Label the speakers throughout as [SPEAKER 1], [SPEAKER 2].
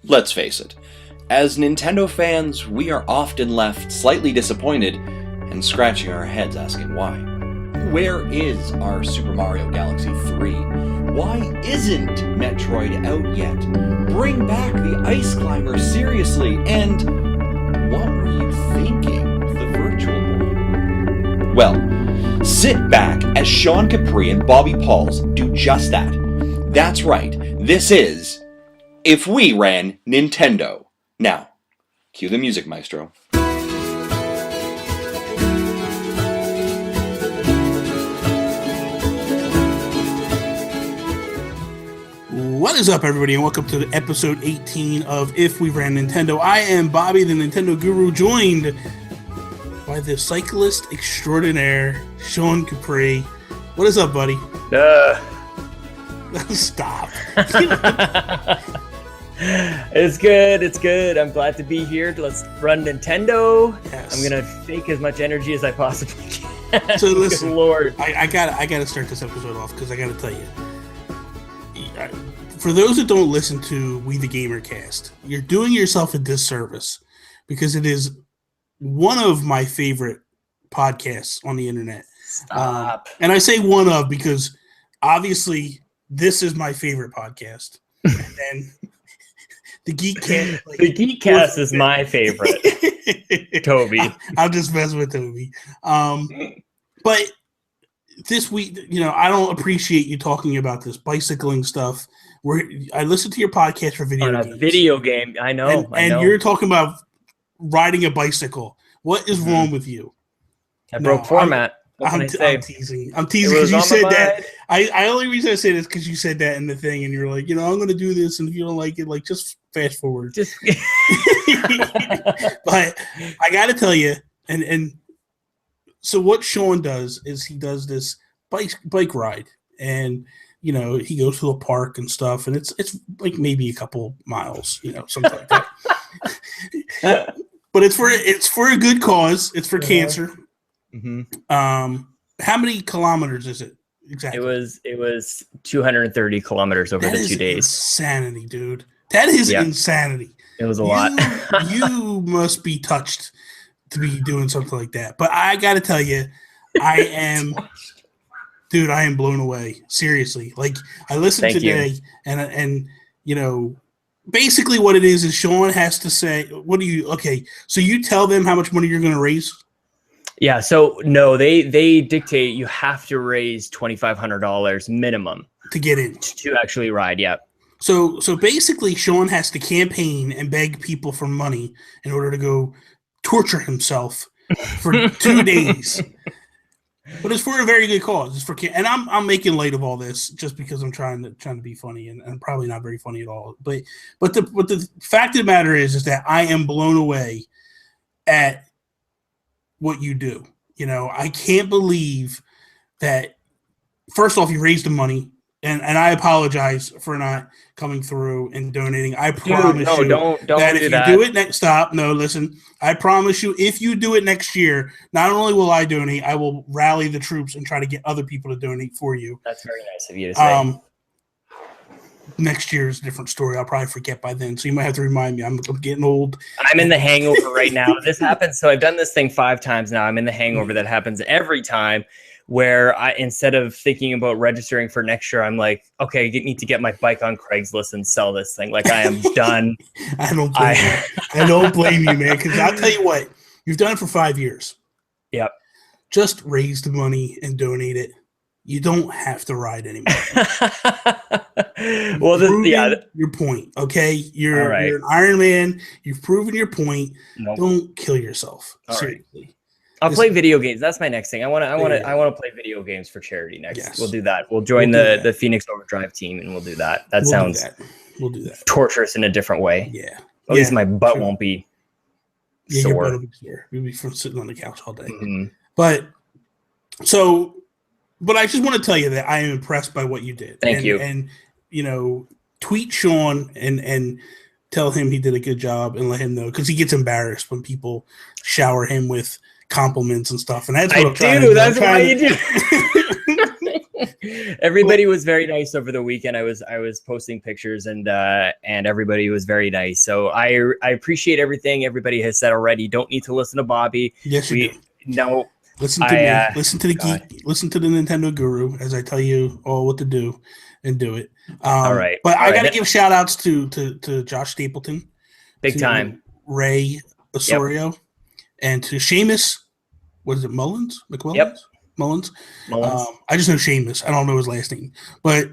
[SPEAKER 1] Let's face it, as Nintendo fans, we are often left slightly disappointed and scratching our heads asking why. Where is our Super Mario Galaxy 3? Why isn't Metroid out yet? Bring back the Ice Climber, seriously, and what were you thinking with the Virtual Boy? Well, sit back as Sean Capri and Bobby Pauls do just that. That's right, this is If We Ran Nintendo. Now, cue the music, maestro.
[SPEAKER 2] What is up, everybody, and welcome to episode 18 of If We Ran Nintendo. I am Bobby, the Nintendo Guru, joined by the cyclist extraordinaire, Sean Capri. What is up, buddy? Stop.
[SPEAKER 3] It's good. I'm glad to be here. Let's run Nintendo.
[SPEAKER 2] Yes.
[SPEAKER 3] I'm gonna fake as much energy as I possibly can.
[SPEAKER 2] So listen,
[SPEAKER 3] Good Lord,
[SPEAKER 2] I gotta start this episode off because I gotta tell you. For those that don't listen to We the Gamer Cast, you're doing yourself a disservice because it is one of my favorite podcasts on the internet.
[SPEAKER 3] Stop.
[SPEAKER 2] And I say one of because obviously this is my favorite podcast. And the Geekcast,
[SPEAKER 3] the Geekcast is my favorite. Toby.
[SPEAKER 2] I'll just mess with Toby. But this week, I don't appreciate you talking about this bicycling stuff. I listened to your podcast for video games.
[SPEAKER 3] Video game, I know.
[SPEAKER 2] And you're talking about riding a bicycle. What is wrong with you?
[SPEAKER 3] I broke format.
[SPEAKER 2] I'm teasing. I'm teasing because you said that. I only reason I say this because you said that in the thing, and you're like, I'm going to do this, and if you don't like it, just fast forward. But I got to tell you, and so what Sean does is he does this bike ride, and he goes to a park and stuff, and it's like maybe a couple miles, something like that. But it's for a good cause. It's for cancer.
[SPEAKER 3] Mm-hmm.
[SPEAKER 2] How many kilometers is it exactly?
[SPEAKER 3] It was 230 kilometers over the 2 days.
[SPEAKER 2] Insanity, dude. That is insanity. It was a
[SPEAKER 3] lot.
[SPEAKER 2] You must be touched to be doing something like that. But I got to tell you, I am blown away. Seriously. Like, I listened today, and basically what it is Sean has to say, so you tell them how much money you're going to raise?
[SPEAKER 3] Yeah, so no, they dictate you have to raise $2,500 minimum
[SPEAKER 2] to get in.
[SPEAKER 3] To actually ride, yeah.
[SPEAKER 2] So basically Sean has to campaign and beg people for money in order to go torture himself for 2 days. But it's for a very good cause. It's for and I'm making light of all this just because I'm trying to be funny and probably not very funny at all. But the fact of the matter is that I am blown away at what you do. I can't believe that. First off, you raised the money, and I apologize for not coming through and donating. I promise
[SPEAKER 3] don't
[SPEAKER 2] that if
[SPEAKER 3] do
[SPEAKER 2] you
[SPEAKER 3] that.
[SPEAKER 2] do it next, stop. No, listen. I promise you, if you do it next year, not only will I donate, I will rally the troops and try to get other people to donate for you.
[SPEAKER 3] That's very nice of you to say.
[SPEAKER 2] Next year is a different story. I'll probably forget by then, so you might have to remind me. I'm getting old.
[SPEAKER 3] I'm in the hangover right now. This happens. So I've done this thing 5 times now. I'm in the hangover that happens every time where instead of thinking about registering for next year, I'm like, okay, I need to get my bike on Craigslist and sell this thing. Like, I am done.
[SPEAKER 2] I don't blame you, man, because I'll tell you what, you've done it for 5 years.
[SPEAKER 3] Yep.
[SPEAKER 2] Just raise the money and donate it. You don't have to ride anymore. Your point, okay? You're an Iron Man. You've proven your point. Nope. Don't kill yourself. Seriously.
[SPEAKER 3] Right. I'll play video games. That's my next thing. I want to play video games for charity next. Yes. We'll do that. We'll join the Phoenix Overdrive team, and we'll do that. We'll do that. Torturous in a different way.
[SPEAKER 2] Yeah.
[SPEAKER 3] At least my butt won't be sore.
[SPEAKER 2] Your butt will be sore. You'll be from sitting on the couch all day.
[SPEAKER 3] Mm-hmm.
[SPEAKER 2] But I just want to tell you that I am impressed by what you did.
[SPEAKER 3] Thank you.
[SPEAKER 2] And tweet Sean and tell him he did a good job and let him know, because he gets embarrassed when people shower him with compliments and stuff. And that's what I'm trying to do.
[SPEAKER 3] That's why you do. Everybody was very nice over the weekend. I was posting pictures and everybody was very nice. So I appreciate everything everybody has said already. Don't need to listen to Bobby.
[SPEAKER 2] Yes, you do.
[SPEAKER 3] No.
[SPEAKER 2] Listen to me. Listen to the geek. Listen to the Nintendo Guru as I tell you all what to do, and do it.
[SPEAKER 3] All right.
[SPEAKER 2] But I got to give shout outs to Josh Stapleton,
[SPEAKER 3] big time,
[SPEAKER 2] Ray Osorio, and to Seamus. What is it? Mullins? McMullins?
[SPEAKER 3] Yep.
[SPEAKER 2] Mullins. I just know Seamus. I don't know his last name, but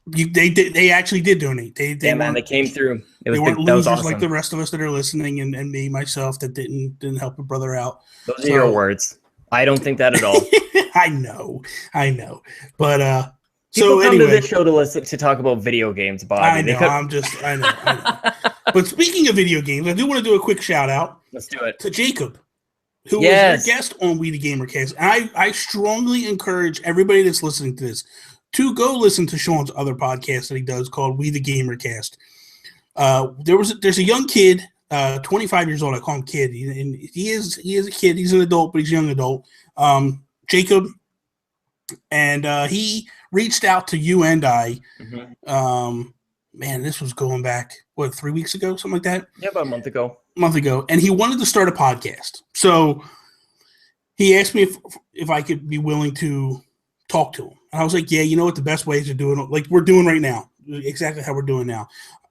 [SPEAKER 2] they actually did donate. They
[SPEAKER 3] came through.
[SPEAKER 2] They weren't losers awesome. Like the rest of us that are listening, and me myself that didn't help a brother out.
[SPEAKER 3] Those are your words. I don't think that at all.
[SPEAKER 2] I know, but
[SPEAKER 3] people come to this show to talk about video games, Bob.
[SPEAKER 2] I know. I know. But speaking of video games, I do want to do a quick shout out.
[SPEAKER 3] Let's do it
[SPEAKER 2] to Jacob, who was our guest on We the Gamercast. I strongly encourage everybody that's listening to this to go listen to Sean's other podcast that he does called We the Gamercast. There's a young kid. 25 years old. I call him kid. He is a kid. He's an adult, but he's a young adult. Jacob, and he reached out to you and I. Man, this was going back 3 weeks ago, something like that.
[SPEAKER 3] Yeah, about a month ago.
[SPEAKER 2] And he wanted to start a podcast. So he asked me if I could be willing to talk to him. And I was like, yeah, you know what? The best way is to do it like we're doing right now, exactly how we're doing now.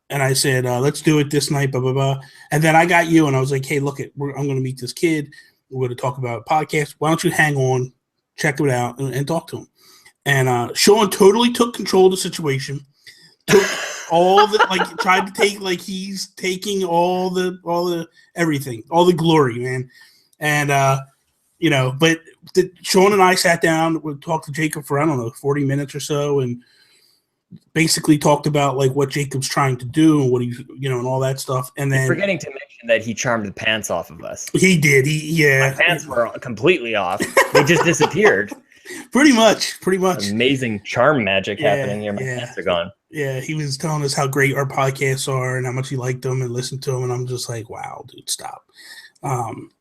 [SPEAKER 2] And I said, let's do it this night, blah, blah, blah. And then I got you, and I was like, hey, look, I'm going to meet this kid. We're going to talk about a podcast. Why don't you hang on, check it out, and talk to him? And Sean totally took control of the situation. Took all the, tried to take, he's taking all the everything, all the glory, man. And, but Sean and I sat down, we talked to Jacob for, 40 minutes or so, and basically talked about what Jacob's trying to do and what he's and all that stuff. And then
[SPEAKER 3] forgetting to mention that he charmed the pants off of us.
[SPEAKER 2] He did. My
[SPEAKER 3] pants were completely off. They just disappeared.
[SPEAKER 2] Pretty much.
[SPEAKER 3] Amazing charm magic happening here. My pants are gone.
[SPEAKER 2] Yeah, he was telling us how great our podcasts are and how much he liked them and listened to them, and I'm just like, wow, dude, stop.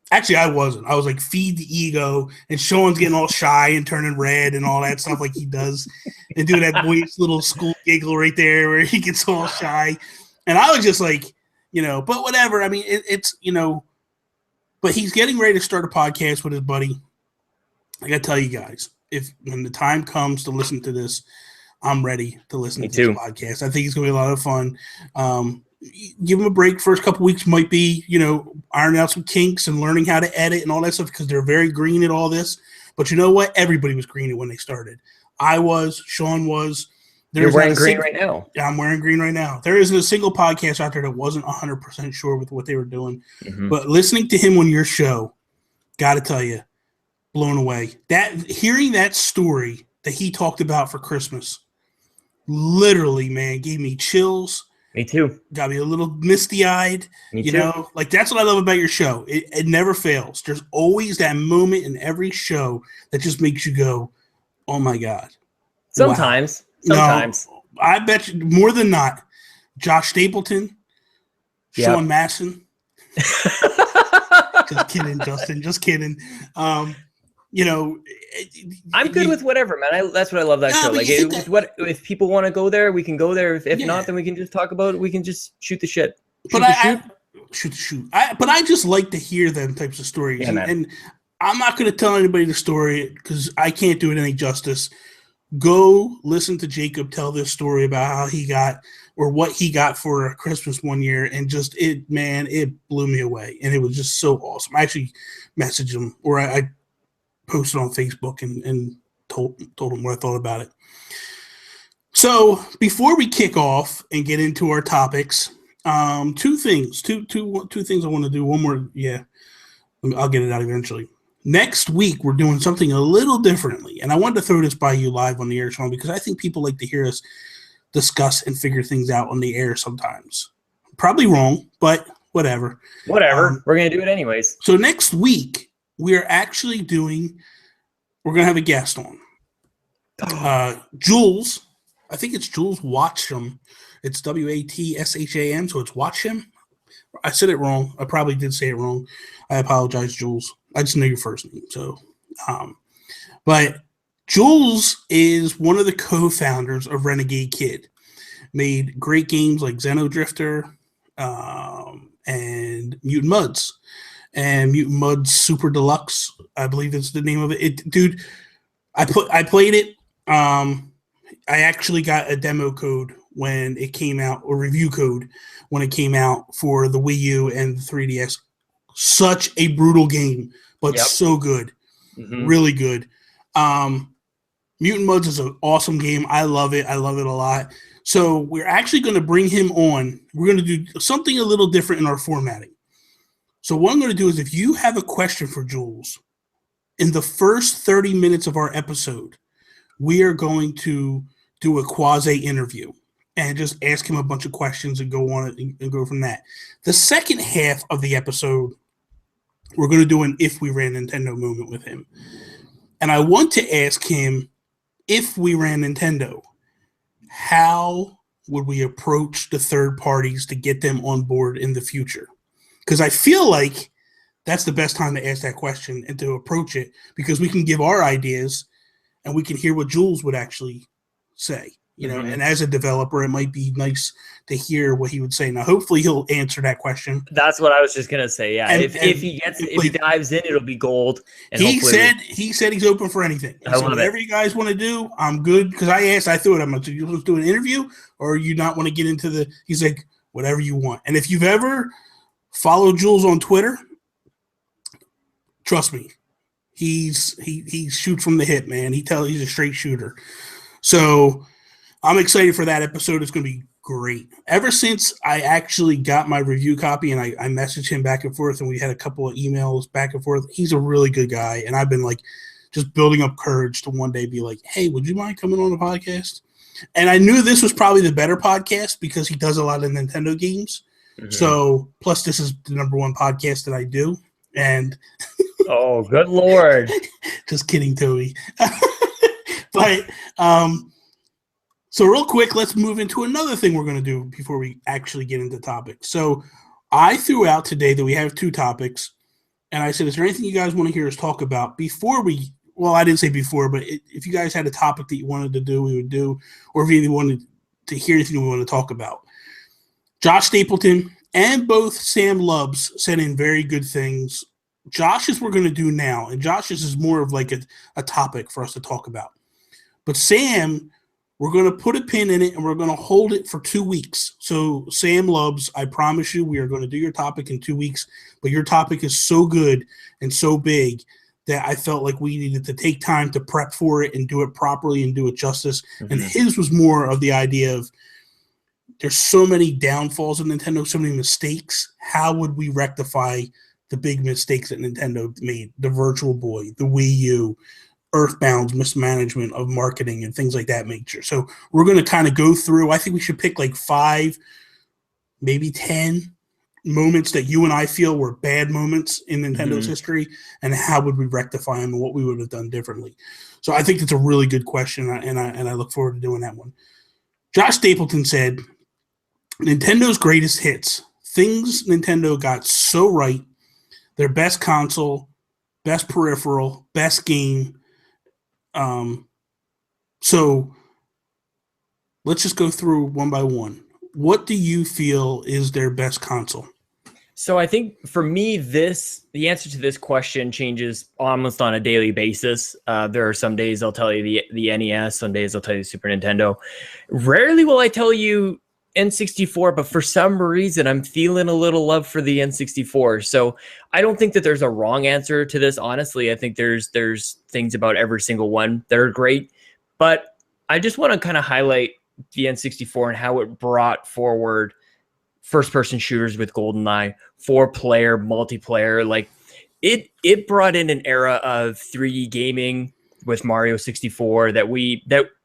[SPEAKER 2] Actually, I wasn't. I was like, feed the ego, and Sean's getting all shy and turning red and all that stuff like he does, and doing that boyish little school giggle right there where he gets all shy. And I was just like, but whatever. I mean, it's but he's getting ready to start a podcast with his buddy. I got to tell you guys, when the time comes to listen to this, I'm ready to listen to this podcast. I think it's going to be a lot of fun. Give them a break. First couple weeks might be, ironing out some kinks and learning how to edit and all that stuff because they're very green at all this. But you know what? Everybody was green at when they started. I was. Sean was.
[SPEAKER 3] You're wearing green right now.
[SPEAKER 2] Yeah, I'm wearing green right now. There isn't a single podcast out there that wasn't 100% sure with what they were doing. Mm-hmm. But listening to him on your show, got to tell you, blown away. Hearing that story that he talked about for Christmas, literally, man, gave me chills.
[SPEAKER 3] Me too.
[SPEAKER 2] Got me a little misty-eyed.
[SPEAKER 3] Me too.
[SPEAKER 2] That's what I love about your show. It never fails. There's always that moment in every show that just makes you go, oh my God.
[SPEAKER 3] Sometimes.
[SPEAKER 2] Wow. Sometimes. No, I bet you, more than not, Josh Stapleton, Sean Masson. Just kidding, Justin. Just kidding. I'm
[SPEAKER 3] good with whatever, man. That's what I love that show. If people want to go there, we can go there. If not, then we can just talk about it. We can just shoot the shit. Shoot the shoot. But
[SPEAKER 2] I just like to hear them types of stories. Yeah, and I'm not going to tell anybody the story because I can't do it any justice. Go listen to Jacob tell this story about how he got or what he got for Christmas one year, and it blew me away, and it was just so awesome. I actually messaged him, or I posted on Facebook and told him what I thought about it. So before we kick off and get into our topics, two things I want to do. One more, I'll get it out eventually. Next week, we're doing something a little differently, and I wanted to throw this by you live on the air, Sean, because I think people like to hear us discuss and figure things out on the air sometimes. Probably wrong, but whatever.
[SPEAKER 3] Whatever. We're going to do it anyways.
[SPEAKER 2] So next week, we're actually we're going to have a guest on. Jules, I think it's Jules Watsham. It's Watsham, so it's Watsham. I said it wrong. I probably did say it wrong. I apologize, Jules. I just know your first name. So, but Jules is one of the co-founders of Renegade Kid. Made great games like Xenodrifter and Mutant Mudds. And Mutant Mudds Super Deluxe, I believe is the name of it. Dude, I played it. I actually got a demo code when it came out, or review code when it came out for the Wii U and the 3DS. Such a brutal game, but so good. Really good. Mutant Mudds is an awesome game. I love it. I love it a lot. So we're actually going to bring him on. We're going to do something a little different in our formatting. So what I'm going to do is, if you have a question for Jules, in the first 30 minutes of our episode, we are going to do a quasi interview and just ask him a bunch of questions and go on it and go from that. The second half of the episode, we're going to do an If We Ran Nintendo moment with him. And I want to ask him, if we ran Nintendo, how would we approach the third parties to get them on board in the future? Because I feel like that's the best time to ask that question and to approach it, because we can give our ideas and we can hear what Jules would actually say. You know, and as a developer, it might be nice to hear what he would say. Now, hopefully, he'll answer that question.
[SPEAKER 3] That's what I was just gonna say. Yeah, if he dives in, it'll be gold. And he said
[SPEAKER 2] he's open for anything. He said, whatever you guys want to do, I'm good. Because I threw it. I'm like, do you want to do an interview, or you not want to get into the? He's like, whatever you want. And if you've ever followed Jules on Twitter, trust me, he shoots from the hip, man. He's a straight shooter. So I'm excited for that episode. It's going to be great. Ever since I actually got my review copy and I messaged him back and forth, and we had a couple of emails back and forth, he's a really good guy. And I've been like just building up courage to one day be like, hey, would you mind coming on the podcast? And I knew this was probably the better podcast because he does a lot of Nintendo games. So plus this is the number one podcast that I do. And
[SPEAKER 3] oh, good Lord.
[SPEAKER 2] Just kidding, Toby. But so real quick, let's move into another thing we're going to do before we actually get into topics. So I threw out today that we have 2 topics, and I said, is there anything you guys want to hear us talk about before we, well, I didn't say before, but if you guys had a topic that you wanted to do, we would do, or if you wanted to hear anything we want to talk about. Josh Stapleton and both Sam Lubbs sent in very good things. Josh's we're going to do now, and Josh's is more of like a topic for us to talk about. But Sam, we're going to put a pin in it, and we're going to hold it for 2 weeks. So, Sam Lubbs, I promise you, we are going to do your topic in 2 weeks. But your topic is so good and so big that I felt like we needed to take time to prep for it and do it properly and do it justice. And his was more of the idea of there's so many downfalls of Nintendo, so many mistakes. How would we rectify the big mistakes that Nintendo made? The Virtual Boy, the Wii U, Earthbound's mismanagement of marketing and things like that nature. So we're going to kind of go through. I think we should pick like 5, maybe 10 moments that you and I feel were bad moments in Nintendo's history, and how would we rectify them and what we would have done differently. So I think that's a really good question, and I look forward to doing that one. Josh Stapleton said, Nintendo's greatest hits, things Nintendo got so right, their best console, best peripheral, best game. So let's just go through one by one. What do you feel is their best console?
[SPEAKER 3] So I think for me, the answer to this question changes almost on a daily basis. There are some days I'll tell you the NES, some days I'll tell you Super Nintendo. Rarely will I tell you N64, but for some reason I'm feeling a little love for the N64. So I don't think that there's a wrong answer to this. Honestly, I think there's things about every single one that are great, but I just want to kind of highlight the N64 and how it brought forward first-person shooters with GoldenEye, 4-player multiplayer. Like it brought in an era of 3D gaming with Mario 64 that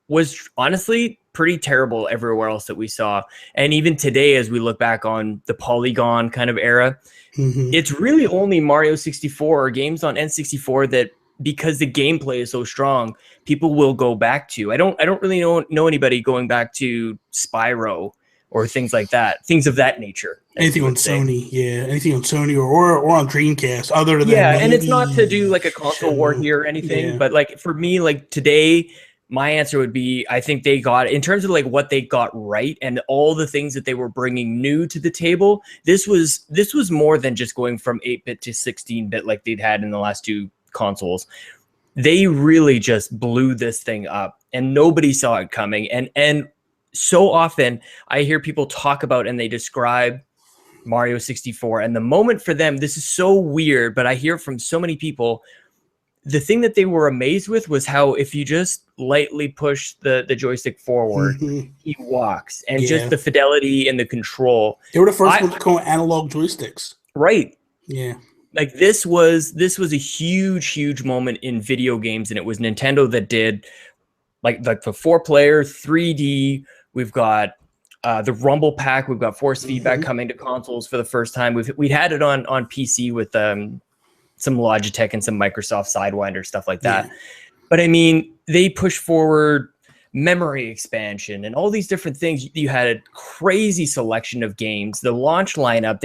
[SPEAKER 3] was honestly pretty terrible everywhere else that we saw. And even today, as we look back on the polygon kind of era, it's really only Mario 64 or games on N64 that, because the gameplay is so strong, people will go back to. I don't really know anybody going back to Spyro or things like that, things of that nature.
[SPEAKER 2] Anything on Sony, anything on Sony or on Dreamcast, other than
[SPEAKER 3] and it's not to do like a console war here or anything, but like for me, like today, my answer would be I think they got, in terms of like what they got right and all the things that they were bringing new to the table. This was more than just going from 8-bit to 16-bit like they'd had in the last two consoles. They really just blew this thing up, and nobody saw it coming. And so often I hear people talk about and they describe Mario 64, and the moment for them, this is so weird, but I hear from so many people, the thing that they were amazed with was how if you just lightly push the joystick forward, he walks, and just the fidelity and the control.
[SPEAKER 2] They were the first ones to go analog joysticks.
[SPEAKER 3] Right.
[SPEAKER 2] Yeah.
[SPEAKER 3] Like this was a huge moment in video games, and it was Nintendo that did like the 4-player 3D. We've got the Rumble Pack. We've got force feedback coming to consoles for the first time. We'd had it on PC with some Logitech and some Microsoft Sidewinder stuff like that. Yeah. But I mean, they pushed forward memory expansion and all these different things. You had a crazy selection of games. The launch lineup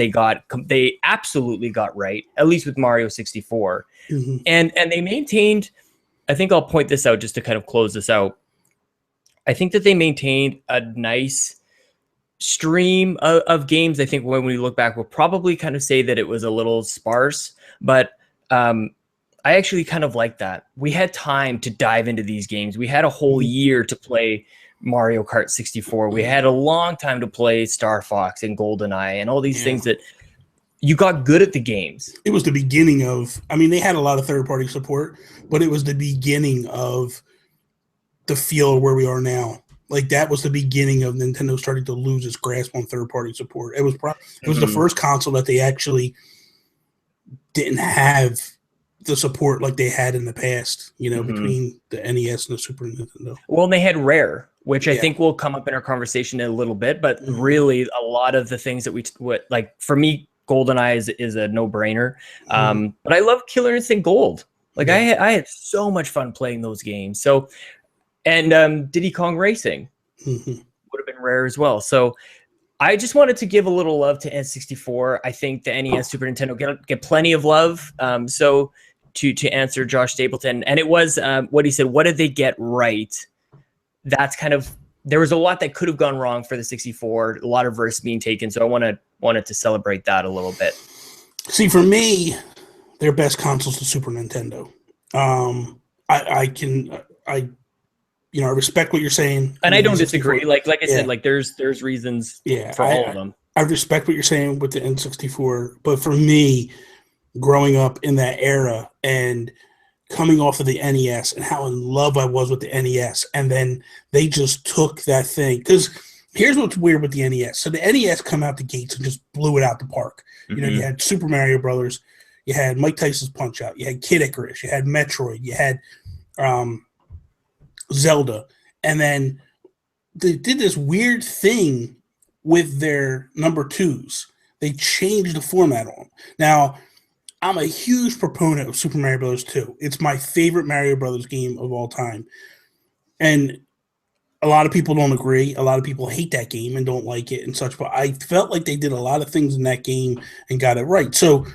[SPEAKER 3] they absolutely got right, at least with Mario 64. And they maintained, I think I'll point this out just to kind of close this out. I think that they maintained a nice stream of games. I think when we look back, we'll probably kind of say that it was a little sparse, but I actually kind of like that. We had time to dive into these games. We had a whole year to play Mario Kart 64. We had a long time to play Star Fox and GoldenEye and all these things that you got good at the games.
[SPEAKER 2] It was the beginning of, I mean, they had a lot of third-party support, but it was the beginning of the feel where we are now. Like that was the beginning of Nintendo starting to lose its grasp on third-party support. It was the first console that they actually didn't have the support like they had in the past, between the NES and the Super Nintendo.
[SPEAKER 3] Well, they had Rare, which I think will come up in our conversation in a little bit, but really a lot of the things that like for me, GoldenEye is a no-brainer. But I love Killer Instinct Gold. Like I had so much fun playing those games. So, and Diddy Kong Racing would have been Rare as well. So I just wanted to give a little love to N64. I think the NES, Super Nintendo get plenty of love. So to answer Josh Stapleton, and it was what he said, what did they get right? That's kind of, there was a lot that could have gone wrong for the 64, a lot of risks being taken. So I wanted to celebrate that a little bit.
[SPEAKER 2] See, for me, their best console's the Super Nintendo. I respect what you're saying.
[SPEAKER 3] And I don't disagree. Like I said, like there's reasons for all of them.
[SPEAKER 2] I respect what you're saying with the N64, but for me, growing up in that era and coming off of the NES and how in love I was with the NES, and then they just took that thing. Because here's what's weird with the NES. So the NES come out the gates and just blew it out the park. You had Super Mario Brothers, you had Mike Tyson's Punch-Out, you had Kid Icarus, you had Metroid, you had Zelda, and then they did this weird thing with their number 2s. They changed the format on them. Now, I'm a huge proponent of Super Mario Bros. 2. It's my favorite Mario Brothers game of all time. And a lot of people don't agree. A lot of people hate that game and don't like it and such. But I felt like they did a lot of things in that game and got it right. So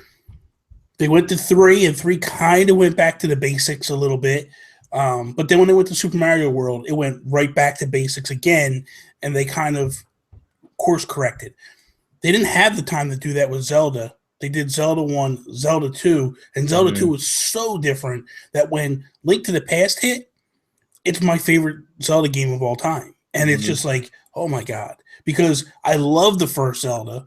[SPEAKER 2] they went to 3, and 3 kind of went back to the basics a little bit. But then when they went to Super Mario World, it went right back to basics again, and they kind of course corrected. They didn't have the time to do that with Zelda. They did Zelda 1, Zelda 2, and Zelda 2 was so different that when Link to the Past hit, it's my favorite Zelda game of all time. And it's just like, oh my God, because I love the first Zelda,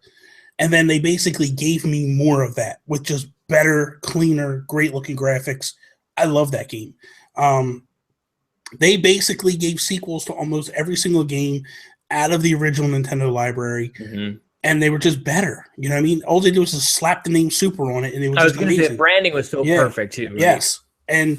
[SPEAKER 2] and then they basically gave me more of that with just better, cleaner, great-looking graphics. I love that game. They basically gave sequels to almost every single game out of the original Nintendo library, and they were just better. You know what I mean? All they did was just slap the name Super on it, and it was just amazing.
[SPEAKER 3] Say, branding was so perfect, too. Right?
[SPEAKER 2] Yes. And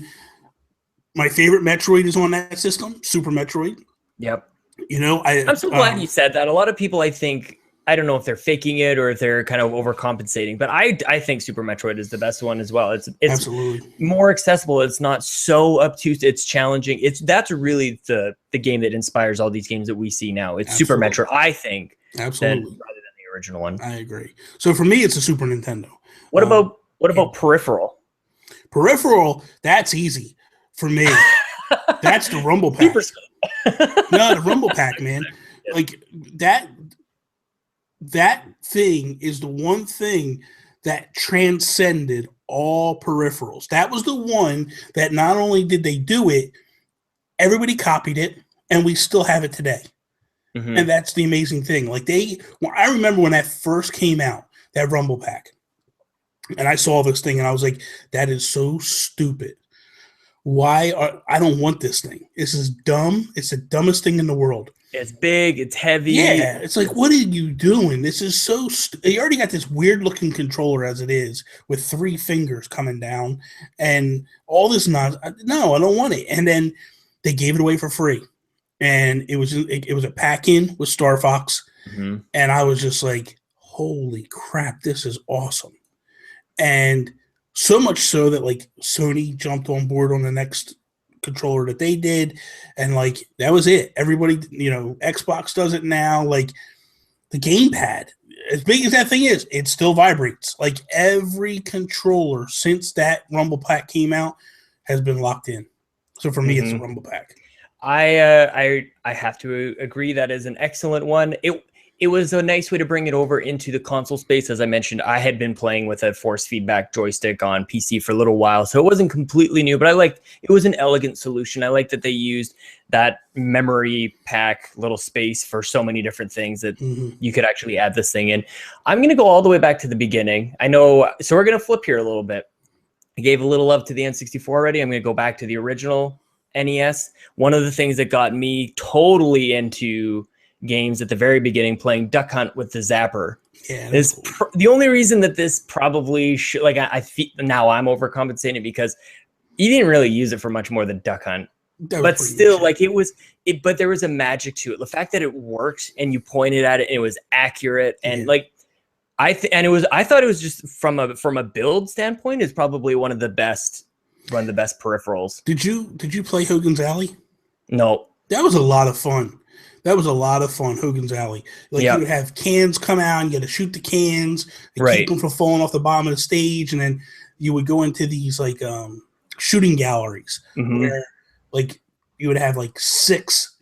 [SPEAKER 2] my favorite Metroid is on that system, Super Metroid.
[SPEAKER 3] Yep.
[SPEAKER 2] I'm
[SPEAKER 3] so glad you said that. A lot of people, I think, I don't know if they're faking it or if they're kind of overcompensating, but I think Super Metroid is the best one as well. It's
[SPEAKER 2] absolutely
[SPEAKER 3] more accessible. It's not so obtuse. It's challenging. That's really the game that inspires all these games that we see now. It's Super Metroid. I think
[SPEAKER 2] Absolutely.
[SPEAKER 3] rather than the original one.
[SPEAKER 2] I agree. So for me, it's a Super Nintendo.
[SPEAKER 3] What about peripheral?
[SPEAKER 2] Peripheral? That's easy for me. That's the Rumble Pack. No, the Rumble Pack, man. Like that thing is the one thing that transcended all peripherals. That was the one that not only did they do it, everybody copied it, and we still have it today. Mm-hmm. And that's the amazing thing. Like I remember when that first came out, that Rumble Pack, and I saw this thing, and I was like, "That is so stupid. I don't want this thing. This is dumb. It's the dumbest thing in the world.
[SPEAKER 3] It's big. It's heavy.
[SPEAKER 2] Yeah, it's like, what are you doing? This is so. You already got this weird looking controller as it is, with 3 fingers coming down, and all this nonsense. No, I don't want it. And then they gave it away for free, and it was a pack-in with Star Fox, mm-hmm. and I was just like, holy crap, this is awesome. And so much so that like Sony jumped on board on the next controller that they did, and like that was it. Everybody, Xbox does it now. Like the gamepad, as big as that thing is, it still vibrates. Like every controller since that Rumble Pack came out has been locked in. So for me, mm-hmm. it's a Rumble Pack.
[SPEAKER 3] I have to agree that is an excellent one. It was a nice way to bring it over into the console space. As I mentioned, I had been playing with a force feedback joystick on PC for a little while, so it wasn't completely new, but it was an elegant solution. I liked that they used that memory pack little space for so many different things that mm-hmm. you could actually add this thing in. I'm going to go all the way back to the beginning. I know, so we're going to flip here a little bit. I gave a little love to the N64 already. I'm going to go back to the original NES. One of the things that got me totally into games at the very beginning, playing Duck Hunt with the Zapper.
[SPEAKER 2] Yeah,
[SPEAKER 3] is the only reason that this probably should, I feel now I'm overcompensating because you didn't really use it for much more than Duck Hunt, but still, but there was a magic to it. The fact that it worked and you pointed at it and it was accurate, and I thought it was just from a build standpoint is probably one of the best peripherals.
[SPEAKER 2] Did you play Hogan's Alley?
[SPEAKER 3] No.
[SPEAKER 2] That was a lot of fun. Hogan's Alley. You would have cans come out, and you had to shoot the cans and keep them from falling off the bottom of the stage, and then you would go into these shooting galleries mm-hmm. where you would have 6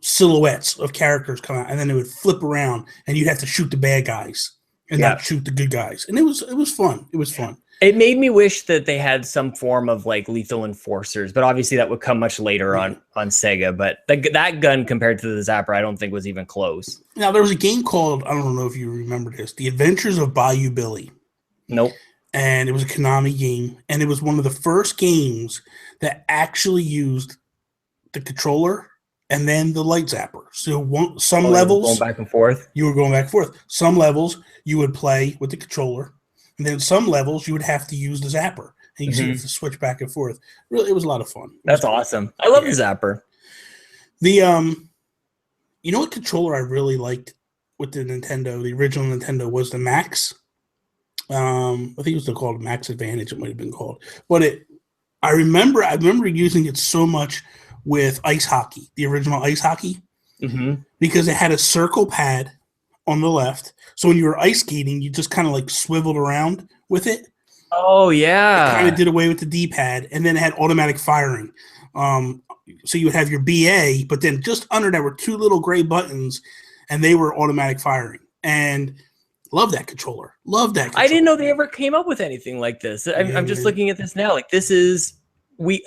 [SPEAKER 2] silhouettes of characters come out, and then it would flip around, and you'd have to shoot the bad guys and not shoot the good guys. And it was fun. It was fun.
[SPEAKER 3] It made me wish that they had some form of lethal enforcers, but obviously that would come much later on Sega. But that gun compared to the Zapper, I don't think was even close.
[SPEAKER 2] Now, there was a game called, I don't know if you remember this, The Adventures of Bayou Billy.
[SPEAKER 3] Nope.
[SPEAKER 2] And it was a Konami game, and it was one of the first games that actually used the controller and then the light zapper. So some levels,
[SPEAKER 3] going back and forth.
[SPEAKER 2] You were going back and forth. Some levels you would play with the controller. And then some levels you would have to use the zapper, and you mm-hmm. see to switch back and forth. Really, it was a lot of fun.
[SPEAKER 3] That's awesome. I love the zapper.
[SPEAKER 2] You know what controller I really liked with the Nintendo, the original Nintendo, was the Max. I think it was called Max Advantage. It might have been called, but I remember using it so much with ice hockey, the original ice hockey, mm-hmm. because it had a circle pad on the left. So when you were ice skating, you just kind of swiveled around with it.
[SPEAKER 3] Oh, yeah.
[SPEAKER 2] It kind of did away with the D-pad, and then it had automatic firing. So you would have your BA, but then just under that were 2 little gray buttons, and they were automatic firing. And love that controller. I didn't
[SPEAKER 3] know they ever came up with anything like this. I'm just looking at this now. This is,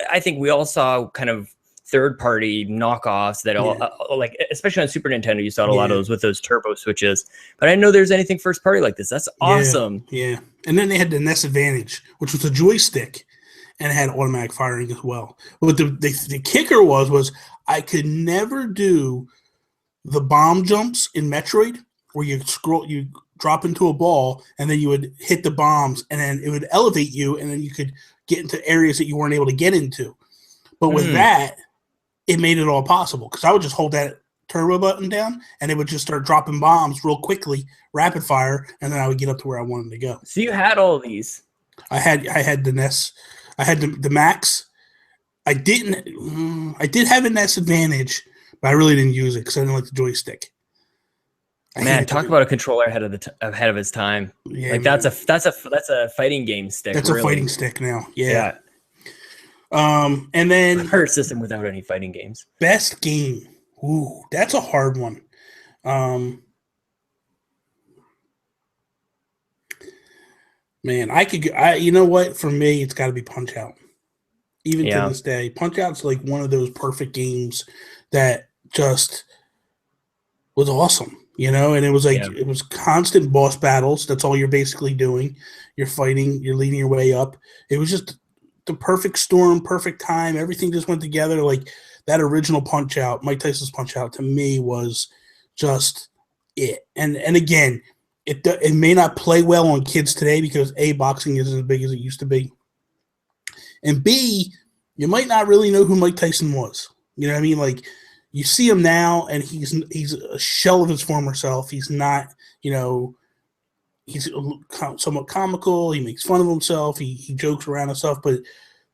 [SPEAKER 3] I think we all saw kind of third-party knockoffs that especially on Super Nintendo, you saw a lot of those with those turbo switches. But I didn't know there's anything first-party like this. That's awesome.
[SPEAKER 2] Yeah. And then they had the NES Advantage, which was a joystick, and it had automatic firing as well. But the kicker was I could never do the bomb jumps in Metroid, where you drop into a ball, and then you would hit the bombs, and then it would elevate you, and then you could get into areas that you weren't able to get into. But with that, it made it all possible, because I would just hold that turbo button down, and it would just start dropping bombs real quickly, rapid fire, and then I would get up to where I wanted to go.
[SPEAKER 3] So you had all of these.
[SPEAKER 2] I had the NES. I had the Max. I did have a NES Advantage, but I really didn't use it because I didn't like the joystick.
[SPEAKER 3] Man, talk about a controller ahead of his time.
[SPEAKER 2] Yeah,
[SPEAKER 3] like
[SPEAKER 2] man.
[SPEAKER 3] that's a fighting game stick.
[SPEAKER 2] That's
[SPEAKER 3] really.
[SPEAKER 2] a fighting stick now.
[SPEAKER 3] Yeah.
[SPEAKER 2] And then
[SPEAKER 3] Her system without any fighting games.
[SPEAKER 2] best game. Ooh, that's a hard one. Man, you know what? For me, it's got to be Punch Out. Even to this day, Punch Out's like one of those perfect games that just was awesome, you know. And it was like it was constant boss battles. That's all you're basically doing. You're fighting. You're leading your way up. It was just the perfect storm, perfect time. Everything just went together. Like that original Punch Out, Mike Tyson's Punch Out, to me was just it. And again, it may not play well on kids today because A, boxing isn't as big as it used to be, and B, you might not really know who Mike Tyson was. You know what I mean? Like you see him now, and he's a shell of his former self. He's not, you know, he's somewhat comical. He makes fun of himself. He jokes around and stuff. But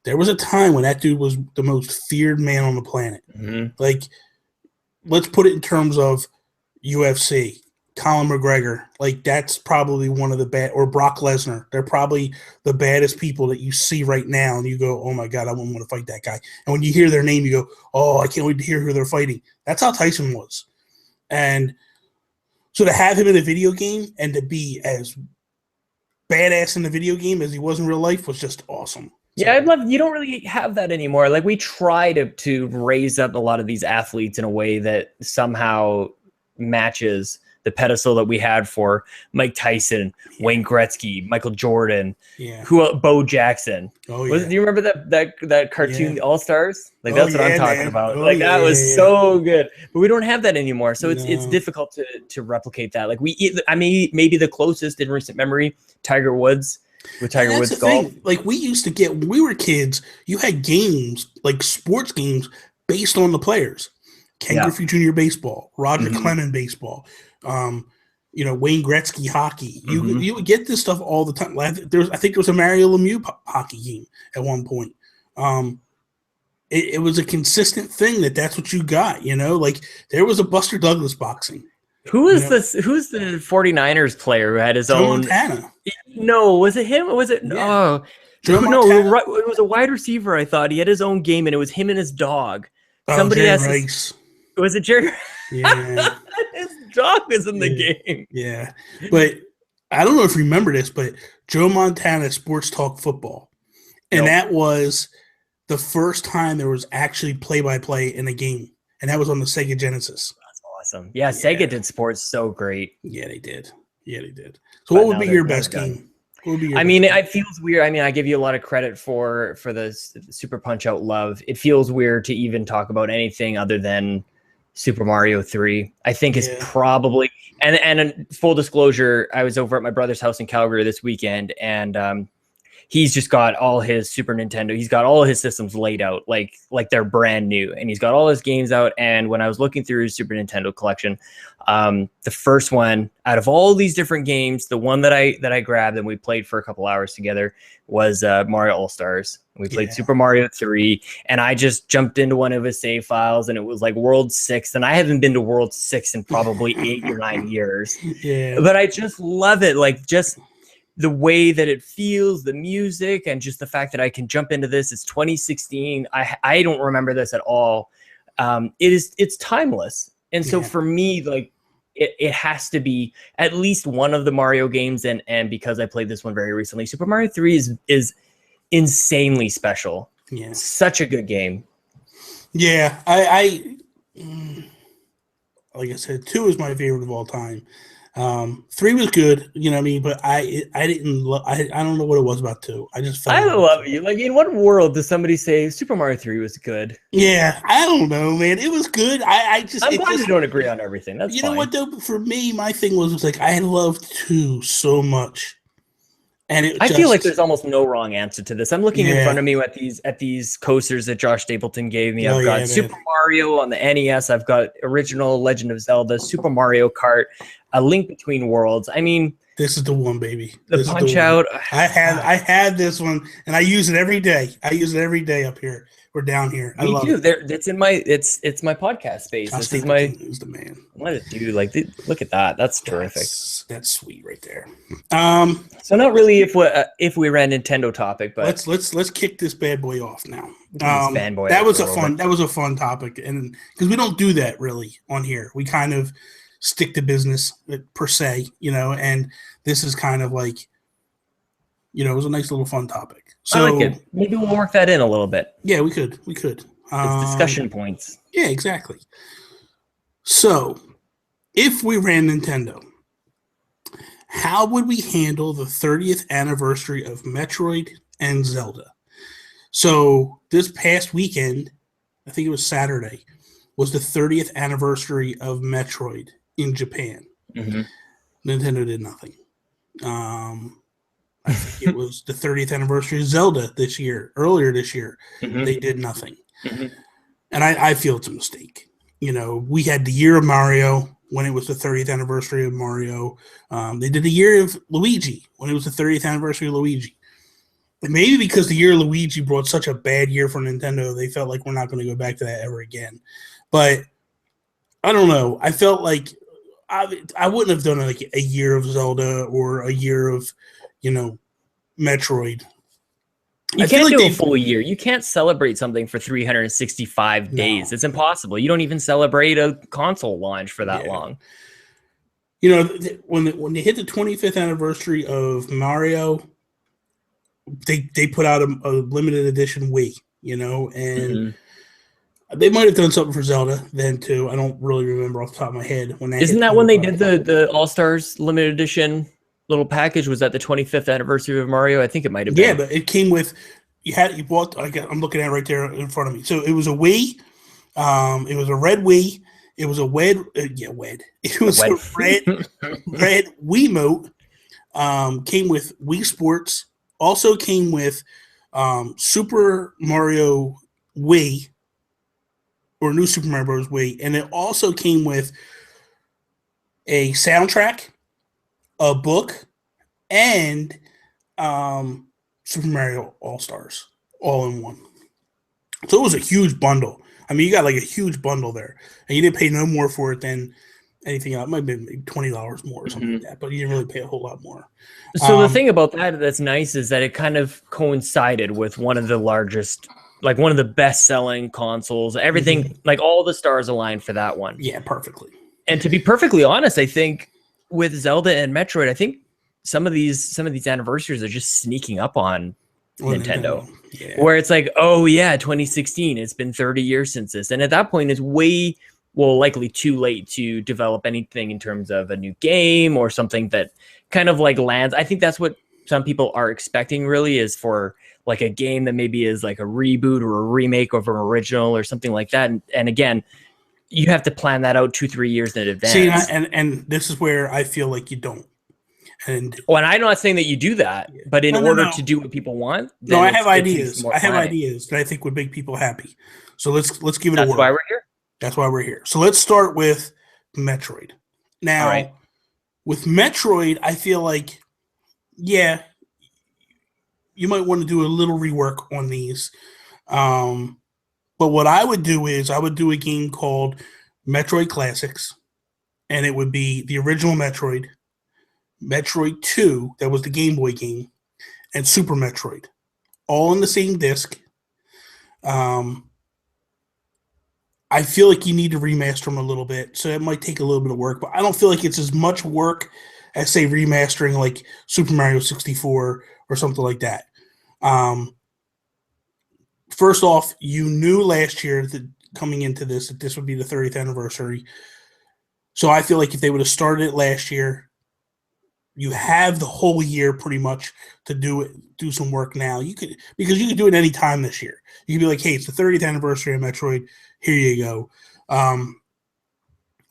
[SPEAKER 2] there was a time when that dude was the most feared man on the planet.
[SPEAKER 3] Mm-hmm.
[SPEAKER 2] Like, let's put it in terms of UFC. Conor McGregor, like that's probably one of the bad, or Brock Lesnar. They're probably the baddest people that you see right now, and you go, "Oh my God, I wouldn't want to fight that guy." And when you hear their name, you go, "Oh, I can't wait to hear who they're fighting." That's how Tyson was, and so to have him in a video game and to be as badass in the video game as he was in real life was just awesome.
[SPEAKER 3] Yeah, I'd love. You don't really have that anymore. Like we try to raise up a lot of these athletes in a way that somehow matches the pedestal that we had for Mike Tyson, Wayne Gretzky, Michael Jordan, Bo Jackson.
[SPEAKER 2] Oh, yeah.
[SPEAKER 3] Do you remember that cartoon, All Stars? Like that's what I'm talking about.
[SPEAKER 2] Oh,
[SPEAKER 3] that was so good. But we don't have that anymore, so it's difficult to replicate that. Like maybe the closest in recent memory, Tiger Woods with Tiger Woods golf.
[SPEAKER 2] Like we used to get when we were kids, you had games like sports games based on the players. Ken Griffey Jr. baseball, Roger Clemens baseball. You know, Wayne Gretzky hockey. You would get this stuff all the time. I think there was a Mario Lemieux hockey game at one point. It was a consistent thing that's what you got. You know, like there was a Buster Douglas boxing.
[SPEAKER 3] Who's the 49ers player who had his own?
[SPEAKER 2] Montana.
[SPEAKER 3] No, was it him? Or was it?
[SPEAKER 2] Yeah.
[SPEAKER 3] It was a wide receiver. I thought he had his own game, and it was him and his dog.
[SPEAKER 2] Somebody asked. Rice.
[SPEAKER 3] Was it Jerry?
[SPEAKER 2] Yeah.
[SPEAKER 3] His dog was in the game.
[SPEAKER 2] Yeah. But I don't know if you remember this, but Joe Montana Sports Talk Football. And that was the first time there was actually play-by-play in a game. And that was on the Sega Genesis.
[SPEAKER 3] That's awesome. Yeah, Sega did sports so great.
[SPEAKER 2] Yeah, they did. So what would be your best game?
[SPEAKER 3] It feels weird. I mean, I give you a lot of credit for the Super Punch-Out love. It feels weird to even talk about anything other than Super Mario 3. I think is probably, and full disclosure, I was over at my brother's house in Calgary this weekend, and he's just got all his Super Nintendo. He's got all his systems laid out like they're brand new, and he's got all his games out. And when I was looking through his Super Nintendo collection, the first one out of all these different games, the one that I grabbed and we played for a couple hours together was Mario All-Stars. We played Super Mario 3, and I just jumped into one of his save files, and it was like World 6, and I haven't been to World 6 in probably 8 or 9 years.
[SPEAKER 2] Yeah.
[SPEAKER 3] But I just love it, like just the way that it feels, the music, and just the fact that I can jump into this. It's 2016. I don't remember this at all. It's timeless. And so for me, like it has to be at least one of the Mario games, and because I played this one very recently, Super Mario 3 is insanely special.
[SPEAKER 2] Yeah.
[SPEAKER 3] Such a good game.
[SPEAKER 2] Yeah. I like I said, 2 is my favorite of all time. 3 was good, you know what I mean, but I didn't I don't know what it was about 2. I just felt
[SPEAKER 3] I love you. Like, in what world does somebody say Super Mario 3 was good?
[SPEAKER 2] Yeah, I don't know, man. It was good. I'm
[SPEAKER 3] glad we don't agree on everything. That's fine.
[SPEAKER 2] Know what though? For me, my thing was like I loved 2 so much. And
[SPEAKER 3] I feel like there's almost no wrong answer to this. I'm looking in front of me at these coasters that Josh Stapleton gave me. I've got Super Mario on the NES. I've got original Legend of Zelda, Super Mario Kart, A Link Between Worlds. I mean,
[SPEAKER 2] This is the one, baby.
[SPEAKER 3] The
[SPEAKER 2] This is
[SPEAKER 3] Punch
[SPEAKER 2] one.
[SPEAKER 3] Out.
[SPEAKER 2] I had this one, and I use it every day. I use it every day up here. We're down here. I
[SPEAKER 3] Me
[SPEAKER 2] love
[SPEAKER 3] too.
[SPEAKER 2] it.
[SPEAKER 3] It's in my it's my podcast space.
[SPEAKER 2] Josh
[SPEAKER 3] This is my
[SPEAKER 2] Stapleton is the man.
[SPEAKER 3] what a dude. Like, look at that. That's terrific.
[SPEAKER 2] That's sweet right there.
[SPEAKER 3] So not really if we ran Nintendo topic, but
[SPEAKER 2] let's kick this bad boy off now.
[SPEAKER 3] fanboy
[SPEAKER 2] That was
[SPEAKER 3] over.
[SPEAKER 2] that was a fun topic, and because we don't do that really on here, we kind of stick to business per se, and this is kind of like, it was a nice little fun topic. So
[SPEAKER 3] I like it. Maybe we'll work that in a little bit.
[SPEAKER 2] Yeah, we could.
[SPEAKER 3] It's discussion points.
[SPEAKER 2] Yeah, exactly. So, if we ran Nintendo, how would we handle the 30th anniversary of Metroid and Zelda? So, this past weekend, I think it was Saturday, was the 30th anniversary of Metroid in Japan.
[SPEAKER 3] Mm-hmm.
[SPEAKER 2] Nintendo did nothing. I think it was the 30th anniversary of Zelda earlier this year.
[SPEAKER 3] Mm-hmm.
[SPEAKER 2] They did nothing.
[SPEAKER 3] Mm-hmm.
[SPEAKER 2] And I feel it's a mistake. We had the year of Mario when it was the 30th anniversary of Mario. They did the year of Luigi when it was the 30th anniversary of Luigi. And maybe because the year of Luigi brought such a bad year for Nintendo, they felt like we're not going to go back to that ever again. But I don't know. I felt like I wouldn't have done like a year of Zelda or a year of, Metroid.
[SPEAKER 3] You can't do a full year. You can't celebrate something for 365 days. It's impossible. You don't even celebrate a console launch for that long.
[SPEAKER 2] When they hit the 25th anniversary of Mario, they put out a limited edition Wii, and they might have done something for Zelda then too. I don't really remember off the top of my head when they
[SPEAKER 3] Isn't that when they did the All-Stars limited edition little package? Was that the 25th anniversary of Mario? I think it might have been.
[SPEAKER 2] Yeah, but it came with you bought. I'm looking at it right there in front of me. So it was a Wii. It was a red Wii. It was a wed. It was a red Wiimote. Came with Wii Sports. Also came with Super Mario Wii, or New Super Mario Bros. Wii, and it also came with a soundtrack, a book, and Super Mario All-Stars all in one. So it was a huge bundle. I mean, you got like a huge bundle there, and you didn't pay no more for it than anything else. It might have been maybe $20 more or something like that, but you didn't really pay a whole lot more.
[SPEAKER 3] So the thing about that's nice is that it kind of coincided with one of the largest, like one of the best-selling consoles. Everything, like all the stars aligned for that one.
[SPEAKER 2] Yeah, perfectly.
[SPEAKER 3] And to be perfectly honest, I think with Zelda and Metroid, I think some of these anniversaries are just sneaking up on Nintendo.
[SPEAKER 2] Yeah.
[SPEAKER 3] Where it's like, oh yeah, 2016, it's been 30 years since this. And at that point, it's likely too late to develop anything in terms of a new game or something that kind of like lands. I think that's what some people are expecting, really, is for like a game that maybe is like a reboot or a remake of an original or something like that. And again, you have to plan that out 2-3 years in advance.
[SPEAKER 2] See, and this is where I feel like you don't. And
[SPEAKER 3] I'm not saying that you do that, but in order to do what people want,
[SPEAKER 2] I have ideas. I have ideas that I think would make people happy. So let's give it a whirl.
[SPEAKER 3] That's why we're here.
[SPEAKER 2] That's why we're here. So let's start with Metroid. Now, with Metroid, I feel like, yeah, you might want to do a little rework on these. But what I would do is I would do a game called Metroid Classics, and it would be the original Metroid, Metroid 2, that was the Game Boy game, and Super Metroid, all on the same disc. I feel like you need to remaster them a little bit, so it might take a little bit of work, but I don't feel like it's as much work as, say, remastering like Super Mario 64 or something like that. First off, you knew last year that coming into this that this would be the 30th anniversary. So I feel like if they would have started it last year, you have the whole year pretty much to do some work now. Because you could do it any time this year. You could be like, hey, it's the 30th anniversary of Metroid. Here you go.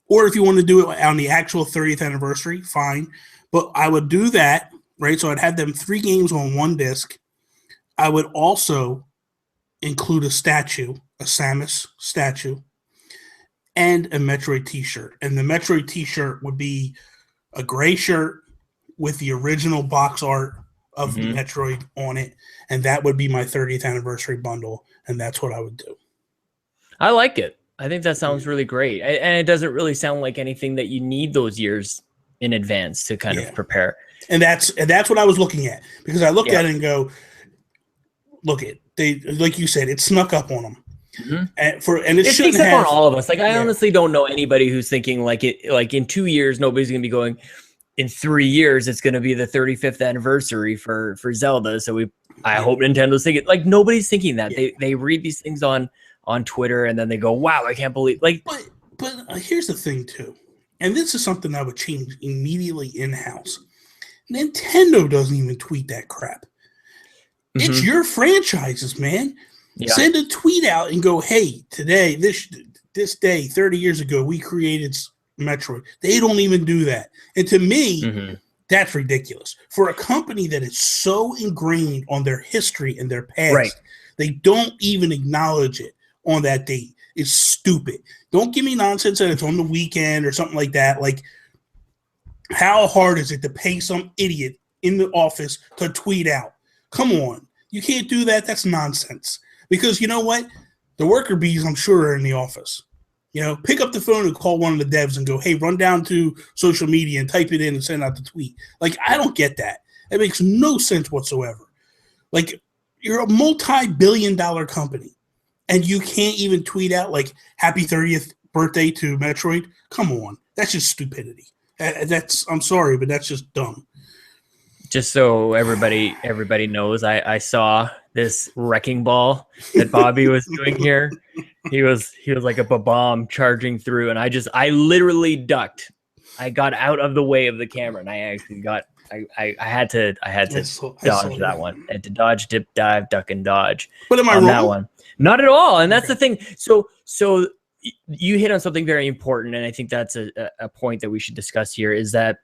[SPEAKER 2] Or if you want to do it on the actual 30th anniversary, fine. But I would do that, right? So I'd have them 3 games on one disc. I would also include a statue, a Samus statue, and a Metroid t-shirt. And the Metroid t-shirt would be a gray shirt, with the original box art of
[SPEAKER 3] Mhm.
[SPEAKER 2] Metroid on it, and that would be my 30th anniversary bundle, and that's what I would do.
[SPEAKER 3] I like it. I think that sounds really great. And it doesn't really sound like anything that you need those years in advance to kind of prepare.
[SPEAKER 2] And that's what I was looking at, because I looked
[SPEAKER 3] Yeah.
[SPEAKER 2] at it and go, look at they, like you said, it snuck up on them.
[SPEAKER 3] Mhm.
[SPEAKER 2] And it
[SPEAKER 3] It
[SPEAKER 2] shouldn't
[SPEAKER 3] sneaks up
[SPEAKER 2] have
[SPEAKER 3] on all of us. Like, I
[SPEAKER 2] Yeah.
[SPEAKER 3] honestly don't know anybody who's thinking like in 2 years, nobody's going to be going, in 3 years, it's going to be the 35th anniversary for Zelda. So I hope Nintendo's thinking, like, nobody's thinking that. They read these things on Twitter, and then they go, wow, I can't believe, like.
[SPEAKER 2] But here's the thing too, and this is something I would change immediately in-house. Nintendo doesn't even tweet that crap. It's your franchises, man.
[SPEAKER 3] Yeah.
[SPEAKER 2] Send a tweet out and go, hey, today, this day, 30 years ago, we created Metroid. They don't even do that. And to me, that's ridiculous. For a company that is so ingrained on their history and their past, they don't even acknowledge it on that date. It's stupid. Don't give me nonsense that it's on the weekend or something like that. Like, how hard is it to pay some idiot in the office to tweet out? Come on. You can't do that. That's nonsense. Because you know what? The worker bees, I'm sure, are in the office. You know, pick up the phone and call one of the devs and go, hey, run down to social media and type it in and send out the tweet. Like, I don't get that. It makes no sense whatsoever. Like, you're a multi-billion-dollar company, and you can't even tweet out, like, happy 30th birthday to Metroid? Come on. That's just stupidity. I'm sorry, but that's just dumb.
[SPEAKER 3] Just so everybody knows, I saw this wrecking ball that Bobby was doing here. He was like a bomb charging through, and I literally ducked. I got out of the way of the camera, and I actually got. I had to dodge that one. I had to dodge, dip, dive, duck, and dodge.
[SPEAKER 2] But am I wrong?
[SPEAKER 3] That one? Not at all. And that's the thing. So you hit on something very important, and I think that's a point that we should discuss here. Is that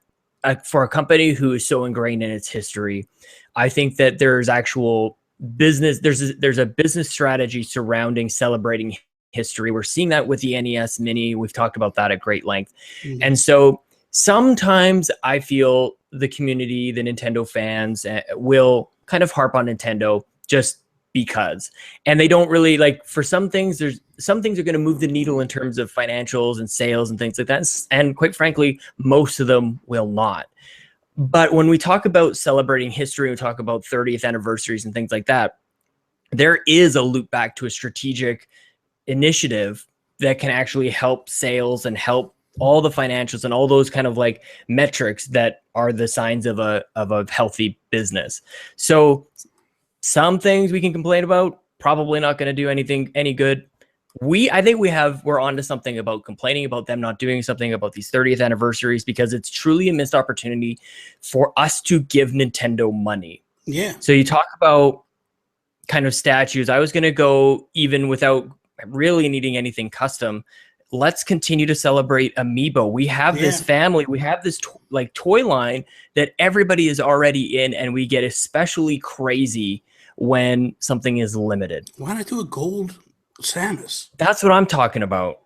[SPEAKER 3] for a company who is so ingrained in its history, I think that there's actual business. There's a business strategy surrounding celebrating history. We're seeing that with the NES Mini. We've talked about that at great length. And so sometimes I feel the community, the Nintendo fans, will kind of harp on Nintendo just because. And they don't really, like, for some things, some things are going to move the needle in terms of financials and sales and things like that. And quite frankly, most of them will not. But when we talk about celebrating history, we talk about 30th anniversaries and things like that, there is a loop back to a strategic initiative that can actually help sales and help all the financials and all those kind of like metrics that are the signs of a healthy business. So some things we can complain about, probably not going to do any good. I think we're onto something about complaining about them not doing something about these 30th anniversaries, because it's truly a missed opportunity for us to give Nintendo money.
[SPEAKER 2] Yeah.
[SPEAKER 3] So you talk about kind of statues. I was going to go even without really needing anything custom. Let's continue to celebrate Amiibo. We have this family. We have this toy line that everybody is already in, and we get especially crazy when something is limited.
[SPEAKER 2] Why not do a gold Samus?
[SPEAKER 3] That's what I'm talking about.